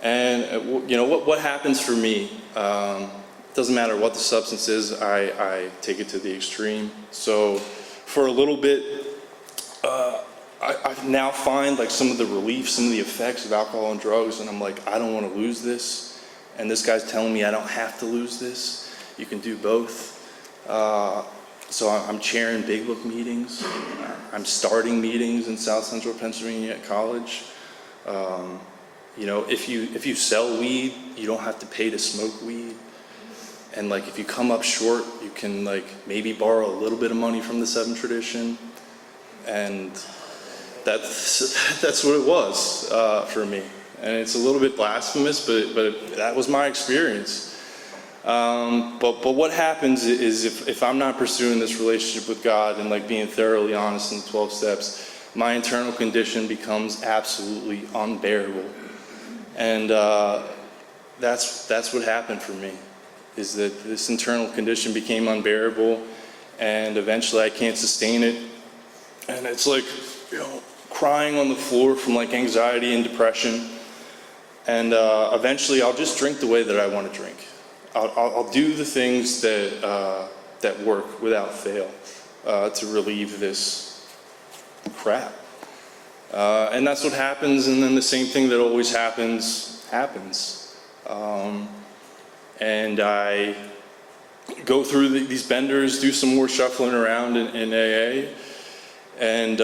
Speaker 9: And what happens for me, doesn't matter what the substance is, I take it to the extreme. So for a little bit, I now find like some of the relief, some of the effects of alcohol and drugs, and I'm like, I don't want to lose this. And this guy's telling me I don't have to lose this. You can do both. So I'm chairing Big Book meetings. I'm starting meetings in South Central Pennsylvania at college. If you sell weed, you don't have to pay to smoke weed. And like, if you come up short, you can like maybe borrow a little bit of money from the 7 tradition. And that's what it was for me. And it's a little bit blasphemous, but that was my experience. But what happens is if I'm not pursuing this relationship with God and like being thoroughly honest in the 12 steps, my internal condition becomes absolutely unbearable. And that's what happened for me, is that this internal condition became unbearable, and eventually I can't sustain it. And it's like, crying on the floor from like anxiety and depression. And eventually I'll just drink the way that I want to drink. I'll do the things that work without fail to relieve this crap. And that's what happens, and then the same thing that always happens. And I go through these benders, do some more shuffling around in AA, and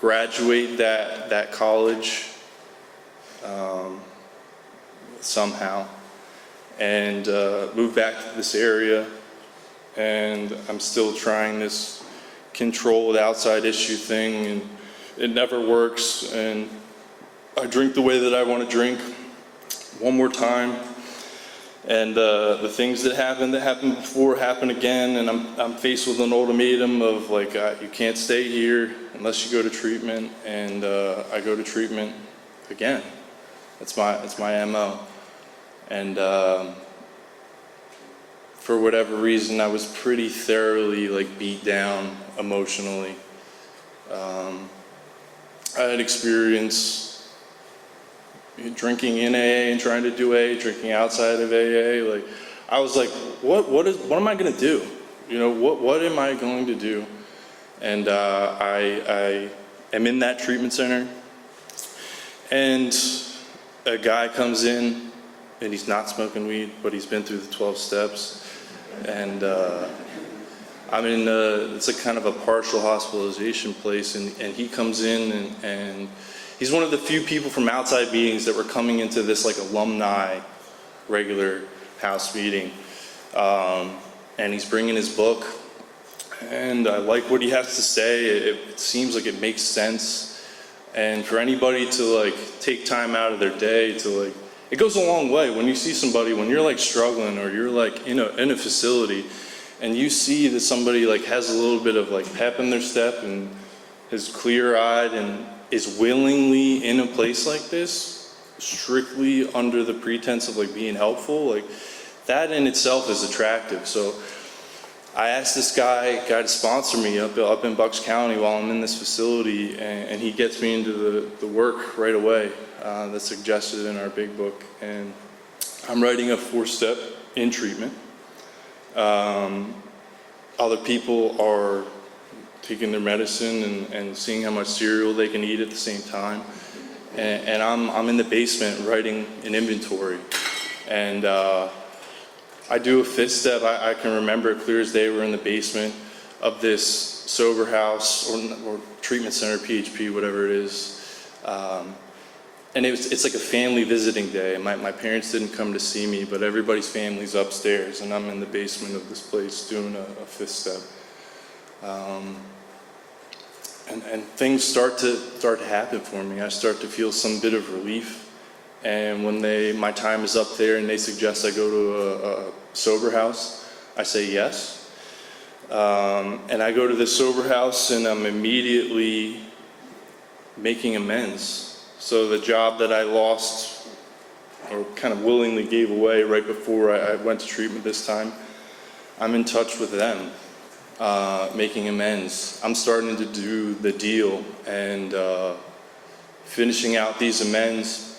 Speaker 9: graduate that college somehow, and move back to this area, and I'm still trying this control with outside issue thing, and it never works, and I drink the way that I want to drink one more time, and the things that happened before happen again, and I'm faced with an ultimatum of like, you can't stay here unless you go to treatment, and I go to treatment again. That's my MO. And for whatever reason, I was pretty thoroughly like beat down emotionally. I had experience drinking in AA and trying to do AA, drinking outside of AA. Like, I was like, what am I gonna do? What am I going to do? And I am in that treatment center, and a guy comes in, and he's not smoking weed, but he's been through the 12 steps, and I'm in it's a kind of a partial hospitalization place, and he comes in, and he's one of the few people from outside meetings that were coming into this like alumni regular house meeting, and he's bringing his book, and I like what he has to say. It seems like it makes sense, and for anybody to like take time out of their day to like, it goes a long way when you see somebody, when you're like struggling, or you're like in a facility, and you see that somebody like has a little bit of like pep in their step and is clear-eyed and is willingly in a place like this, strictly under the pretense of like being helpful, like that in itself is attractive. So I asked this guy to sponsor me up in Bucks County while I'm in this facility, and he gets me into the work right away that's suggested in our big book. And I'm writing a 4-step in treatment. Other people are taking their medicine and seeing how much cereal they can eat at the same time. And I'm in the basement writing an inventory. And I do a 5th step. I can remember it clear as day. We're in the basement of this sober house or treatment center, PHP, whatever it is. And it's like a family visiting day. My parents didn't come to see me, but everybody's family's upstairs, and I'm in the basement of this place doing a 5th step. And things start to happen for me. I start to feel some bit of relief. And when my time is up there and they suggest I go to a sober house, I say yes. And I go to the sober house, and I'm immediately making amends. So the job that I lost, or kind of willingly gave away right before I went to treatment this time, I'm in touch with them, making amends. I'm starting to do the deal and finishing out these amends.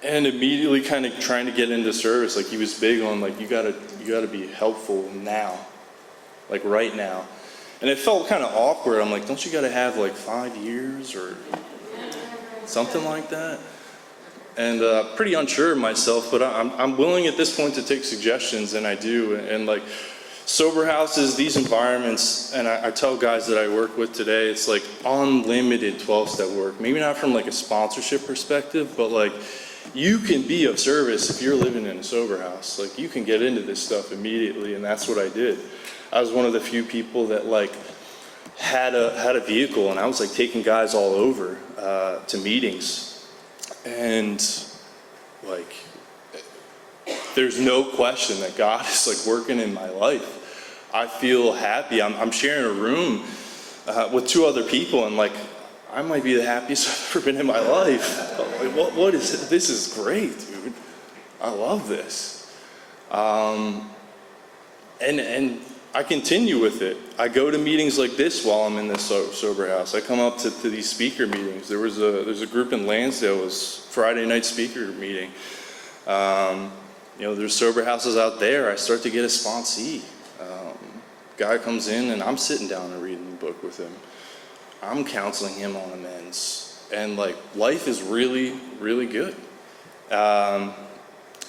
Speaker 9: And immediately kind of trying to get into service. Like, he was big on like, you gotta be helpful now, like right now. And it felt kind of awkward. I'm like, don't you gotta have like 5 years or something like that? And pretty unsure of myself, but I'm willing at this point to take suggestions, and I do. And like, sober houses, these environments, and I tell guys that I work with today, it's like unlimited 12-step work. Maybe not from like a sponsorship perspective, but like you can be of service if you're living in a sober house. Like you can get into this stuff immediately, and that's what I did. I was one of the few people that like had a vehicle, and I was like taking guys all over to meetings, and like there's no question that God is like working in my life. I feel happy. I'm sharing a room with 2 other people, and like I might be the happiest I've ever been in my life. Like, what is it? This is great, dude. I love this. And I continue with it. I go to meetings like this while I'm in this sober house. I come up to these speaker meetings. There's a group in Lansdale. It was Friday night speaker meeting. You know, there's sober houses out there. I start to get a sponsee. Guy comes in and I'm sitting down and reading the book with him. I'm counseling him on amends. And like life is really, really good.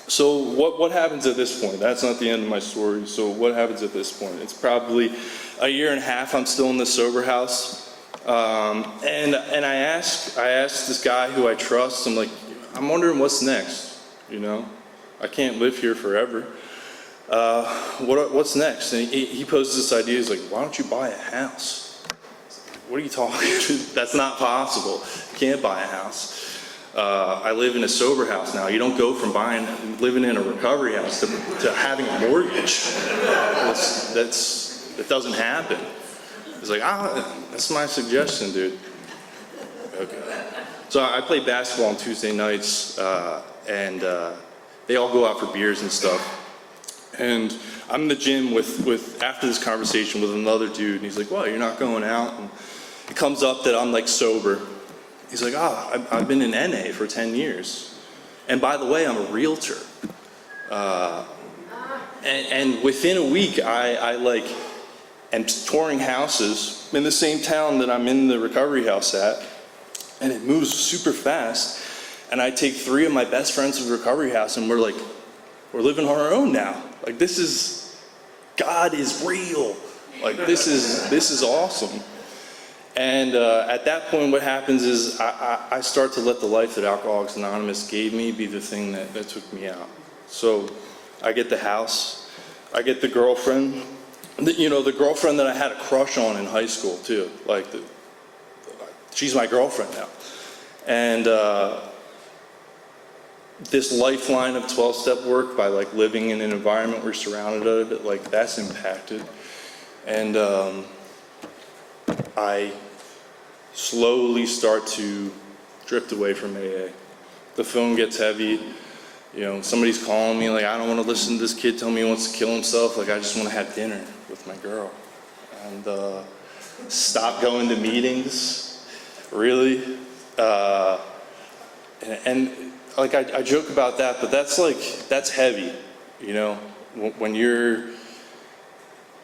Speaker 9: So what happens at this point? That's not the end of my story. So what happens at this point? It's probably a year and a half I'm still in the sober house. And I asked this guy who I trust, I'm like, I'm wondering what's next, you know? I can't live here forever. What's next? And he posed this idea, he's like, why don't you buy a house? What are you talking about? That's not possible. You can't buy a house. I live in a sober house now. You don't go from living in a recovery house to having a mortgage. That doesn't happen. He's like, that's my suggestion, dude. Okay. So I play basketball on Tuesday nights, and they all go out for beers and stuff. And I'm in the gym with after this conversation with another dude, and he's like, well, you're not going out? And it comes up that I'm like sober. He's like, I've been in NA for 10 years. And by the way, I'm a realtor. And within a week, I like am touring houses in the same town that I'm in the recovery house at. And it moves super fast. And I take 3 of my best friends to the recovery house, and we're living on our own now. Like God is real. Like this is awesome. And at that point, what happens is I start to let the life that Alcoholics Anonymous gave me be the thing that took me out. So I get the house, I get the girlfriend, the girlfriend that I had a crush on in high school too. Like she's my girlfriend now. And this lifeline of 12-step work by like living in an environment we're surrounded of it, like that's impacted. And I slowly start to drift away from AA. The phone gets heavy. You know, somebody's calling me like, I don't want to listen to this kid tell me he wants to kill himself. Like, I just want to have dinner with my girl. And stop going to meetings, really. And like, I joke about that, but that's heavy, you know, when you're,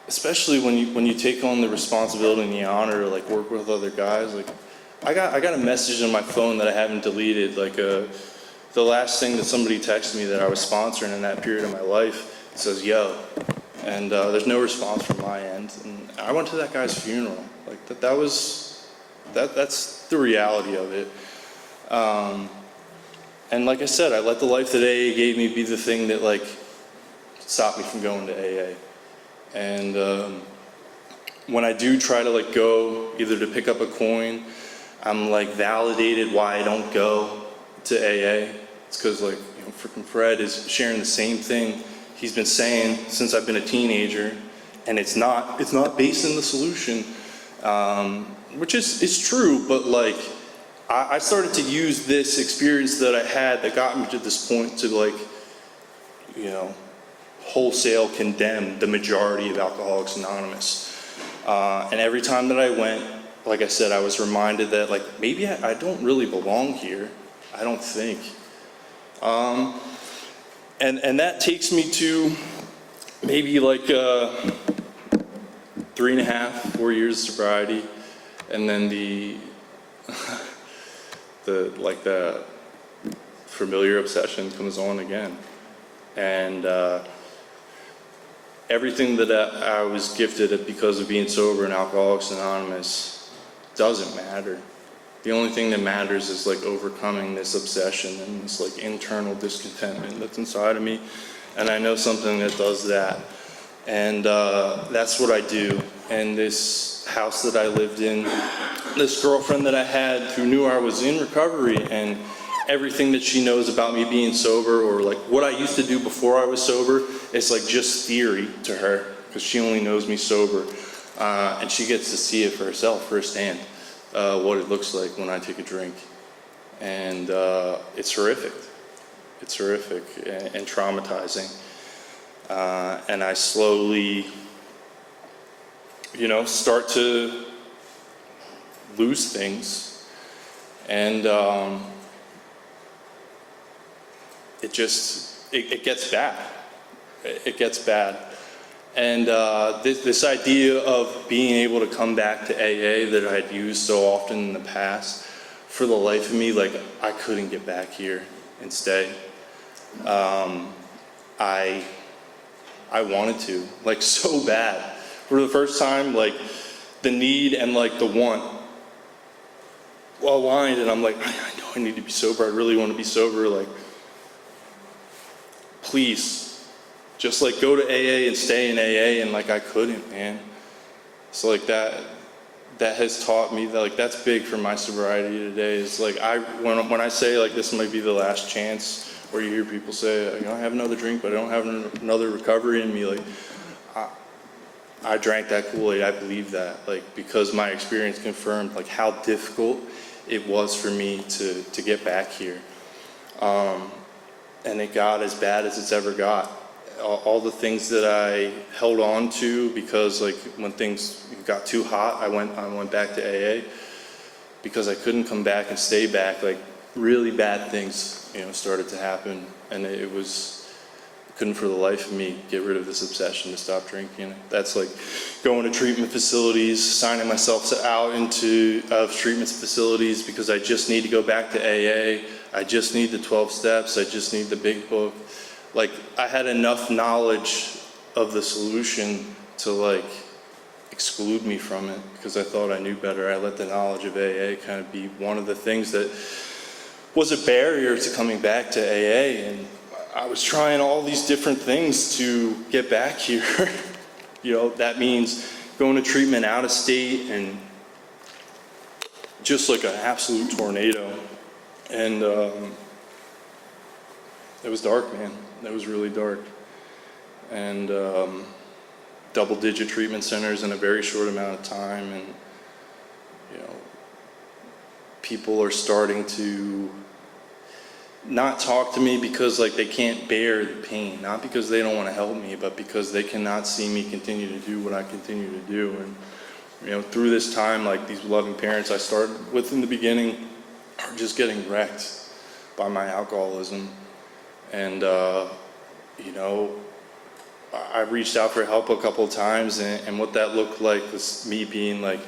Speaker 9: especially when you take on the responsibility and the honor to like work with other guys. Like I got a message on my phone that I haven't deleted, like the last thing that somebody texted me that I was sponsoring in that period of my life. It says yo, and there's no response from my end. And I went to that guy's funeral. Like that's the reality of it. And like I said, I let the life that AA gave me be the thing that like stopped me from going to AA. And when I do try to like go either to pick up a coin, I'm like validated why I don't go to AA. It's because like, you know, freaking Fred is sharing the same thing he's been saying since I've been a teenager, and it's not based in the solution, which is true, but like I started to use this experience that I had that got me to this point to like, you know, wholesale condemn the majority of Alcoholics Anonymous. And every time that I went, like I said, I was reminded that like maybe I don't really belong here. I don't think. And that takes me to maybe like 3.5, 4 years of sobriety, and then the familiar obsession comes on again. And everything that I was gifted at because of being sober in Alcoholics Anonymous doesn't matter. The only thing that matters is like overcoming this obsession and this like internal discontentment that's inside of me. And I know something that does that. And that's what I do. And this house that I lived in, this girlfriend that I had who knew I was in recovery, and everything that she knows about me being sober, or like what I used to do before I was sober, it's like just theory to her, because she only knows me sober. And she gets to see it for herself firsthand, what it looks like when I take a drink. And it's horrific. It's horrific and traumatizing. And I slowly, start to lose things. And it gets bad. It gets bad. And this idea of being able to come back to AA that I had used so often in the past, for the life of me, like, I couldn't get back here and stay. I wanted to, like, so bad. For the first time, like, the need and like the want aligned, and I'm like, I know I need to be sober. I really want to be sober. Like, please, just like go to AA and stay in AA. And like, I couldn't, man. So like that has taught me that, like, that's big for my sobriety today. Is like, when I say like this might be the last chance, or you hear people say, I have another drink, but I don't have another recovery in me. Like, I drank that Kool-Aid. I believe that, like, because my experience confirmed like how difficult it was for me to get back here. And it got as bad as it's ever got. All the things that I held on to, because like when things got too hot, I went back to AA, because I couldn't come back and stay back. Like, really bad things, started to happen, and couldn't for the life of me get rid of this obsession to stop drinking. That's like going to treatment facilities, signing myself out into treatment facilities because I just need to go back to AA. I just need the 12 steps. I just need the big book. Like, I had enough knowledge of the solution to like exclude me from it because I thought I knew better. I let the knowledge of AA kind of be one of the things that was a barrier to coming back to AA. And I was trying all these different things to get back here. That means going to treatment out of state, and just like an absolute tornado. And it was dark, man. It was really dark. And double-digit treatment centers in a very short amount of time. And, people are starting to not talk to me because like they can't bear the pain, not because they don't want to help me, but because they cannot see me continue to do what I continue to do. And through this time, like, these loving parents I started with in the beginning are just getting wrecked by my alcoholism. And I reached out for help a couple of times, and what that looked like was me being like,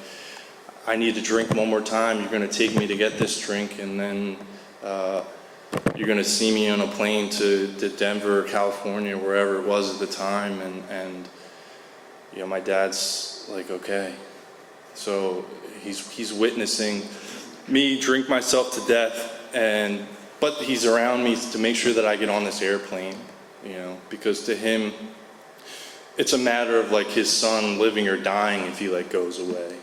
Speaker 9: I need to drink one more time. You're going to take me to get this drink, and then you're going to see me on a plane to Denver, California, wherever it was at the time. And my dad's like, okay. So he's witnessing me drink myself to death, but he's around me to make sure that I get on this airplane, because to him, it's a matter of like his son living or dying if he like goes away.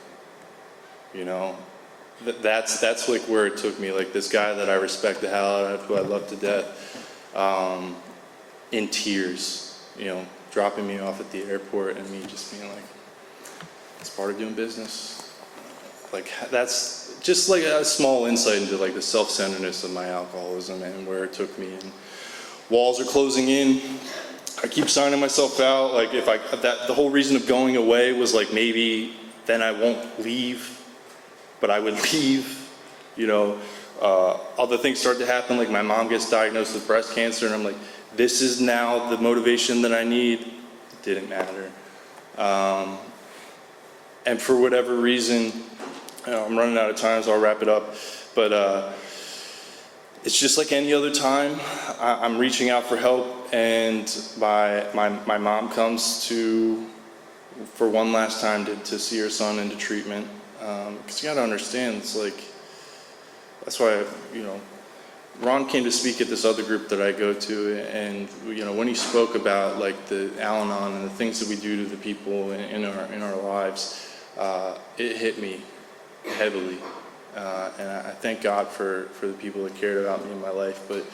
Speaker 9: That's like where it took me. Like, this guy that I respect the hell out of, who I love to death, in tears, dropping me off at the airport, and me just being like, it's part of doing business. Like, that's just like a small insight into like the self-centeredness of my alcoholism and where it took me. And walls are closing in. I keep signing myself out. Like, the whole reason of going away was like, maybe then I won't leave. But I would leave, other things start to happen, like my mom gets diagnosed with breast cancer, and I'm like, this is now the motivation that I need. It didn't matter. And for whatever reason, I'm running out of time, so I'll wrap it up. But it's just like any other time. I'm reaching out for help, and my mom comes for one last time to see her son into treatment. Because you gotta understand, it's like, that's why, Ron came to speak at this other group that I go to, and when he spoke about like the Al-Anon and the things that we do to the people in our lives, it hit me heavily. And I thank God for the people that cared about me in my life. But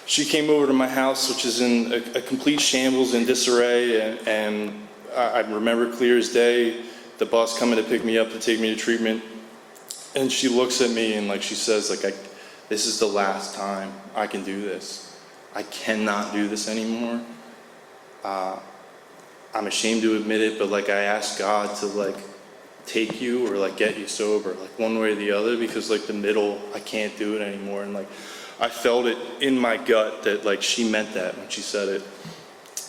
Speaker 9: she came over to my house, which is in a complete shambles and disarray, and I remember clear as day the bus coming to pick me up to take me to treatment, and she looks at me and like she says, like, this is the last time I can do this. I cannot do this anymore. I'm ashamed to admit it, but like I asked God to like take you or like get you sober, like one way or the other, because like the middle, I can't do it anymore. And like I felt it in my gut that like she meant that when she said it.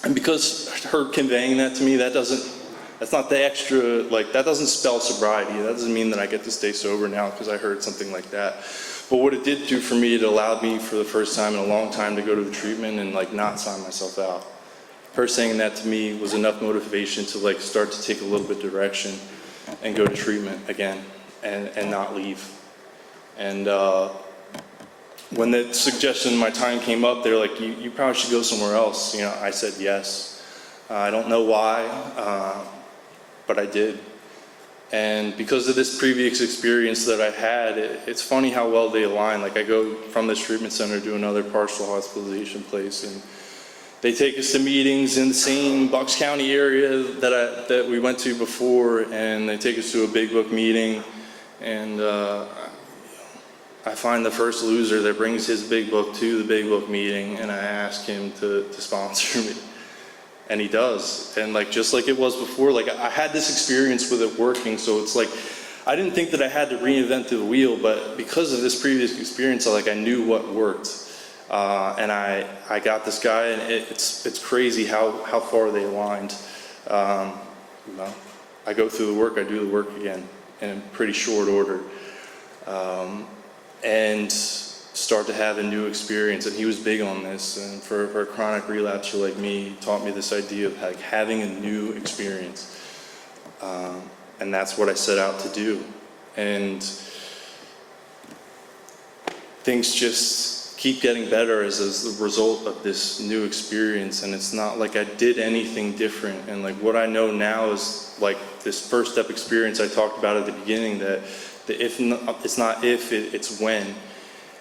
Speaker 9: And because her conveying that to me, that's not the extra, like that doesn't spell sobriety. That doesn't mean that I get to stay sober now because I heard something like that. But what it did do for me, it allowed me for the first time in a long time to go to the treatment and like not sign myself out. Her saying that to me was enough motivation to like start to take a little bit of direction and go to treatment again and not leave. And when the suggestion, my time came up, they're like, you probably should go somewhere else. I said yes. I don't know why, but I did. And because of this previous experience that I had, it's funny how well they align. Like I go from this treatment center to another partial hospitalization place, and they take us to meetings in the same Bucks County area that we went to before, and they take us to a big book meeting, and I find the first loser that brings his big book to the big book meeting, and I ask him to sponsor me. And he does. And like, just like it was before, like I had this experience with it working, so it's like, I didn't think that I had to reinvent the wheel, but because of this previous experience, I knew what worked. And I got this guy, and it's crazy how far they aligned. I go through the work, I do the work again in pretty short order. And start to have a new experience, and he was big on this, and for a chronic relapser like me, he taught me this idea of like having a new experience, and that's what I set out to do. And things just keep getting better as the result of this new experience, and it's not like I did anything different. And like what I know now is like this first step experience I talked about at the beginning, that it's not if, it's when.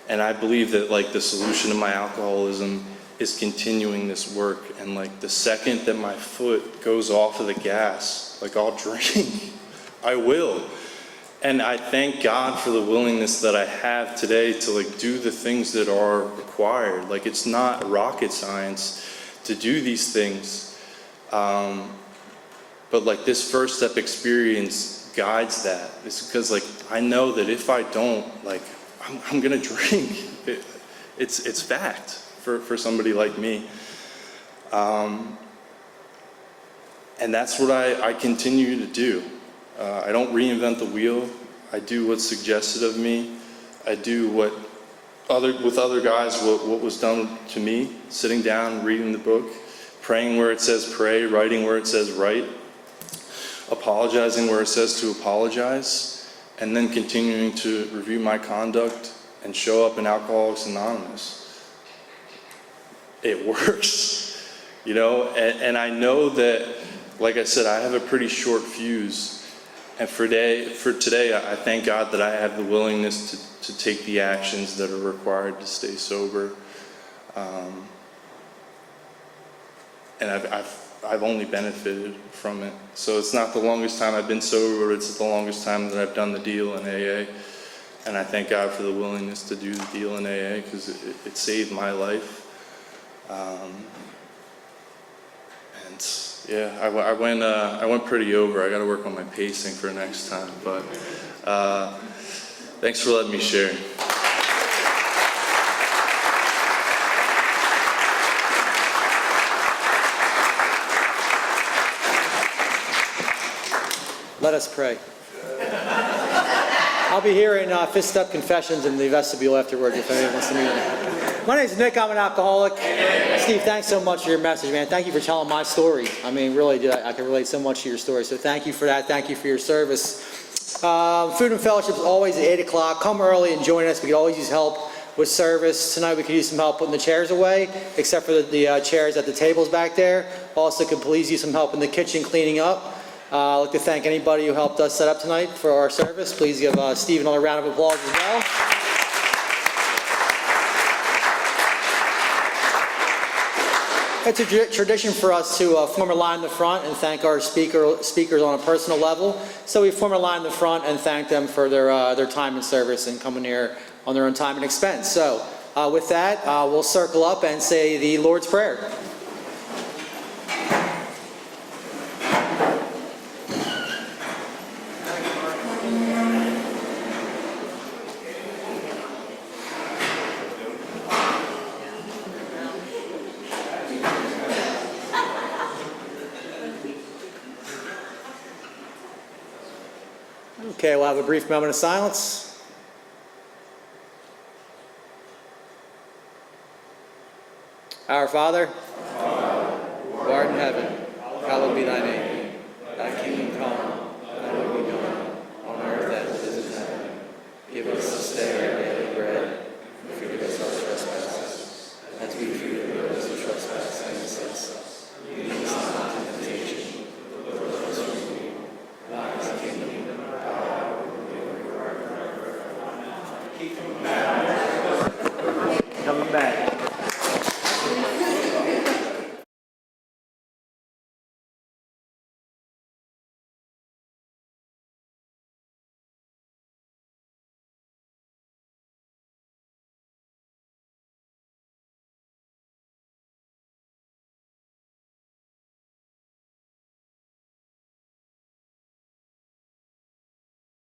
Speaker 9: And I believe that like the solution to my alcoholism is continuing this work. And like the second that my foot goes off of the gas, like I'll drink, I will. And I thank God for the willingness that I have today to like do the things that are required. Like it's not rocket science to do these things. But like this first step experience guides that. It's because like I know that if I don't, like I'm gonna drink. It's fact for somebody like me. And that's what I continue to do. I don't reinvent the wheel. I do what's suggested of me. I do with other guys what was done to me, sitting down, reading the book, praying where it says pray, writing where it says write, apologizing where it says to apologize, and then continuing to review my conduct and show up in Alcoholics Anonymous. It works, and I know that, like I said, I have a pretty short fuse. And for today, I thank God that I have the willingness to take the actions that are required to stay sober. And I've only benefited from it. So it's not the longest time I've been sober, but it's the longest time that I've done the deal in AA. And I thank God for the willingness to do the deal in AA, because it saved my life. And yeah, I went pretty over. I got to work on my pacing for next time. But thanks for letting me share.
Speaker 6: Let us pray.
Speaker 5: I'll be here in Fifth Step Confessions in the vestibule afterwards if anyone wants to meet me. My name's Nick. I'm an alcoholic. Steve, thanks so much for your message, man. Thank you for telling my story. I mean, really, dude, I can relate so much to your story. So thank you for that. Thank you for your service. Food and fellowship is always at 8 o'clock. Come early and join us. We could always use help with service. Tonight we could use some help putting the chairs away, except for the chairs at the tables back there. Also, could please use some help in the kitchen cleaning up. I'd like to thank anybody who helped us set up tonight for our service. Please give Steve another round of applause as well. It's a tradition for us to form a line in the front and thank our speakers on a personal level. So we form a line in the front and thank them for their time and service and coming here on their own time and expense. So with that, we'll circle up and say the Lord's Prayer. Okay, we'll have a brief moment of silence. Our Father, who art in heaven, hallowed be thy name. Thy kingdom come, thy will be done, on earth as it is in heaven. Give us this day our daily bread, and forgive us our trespasses, as we forgive those who trespass against us. Lead us not into temptation, but deliver us from evil. Thine is the kingdom, the power, and the glory forever. Keep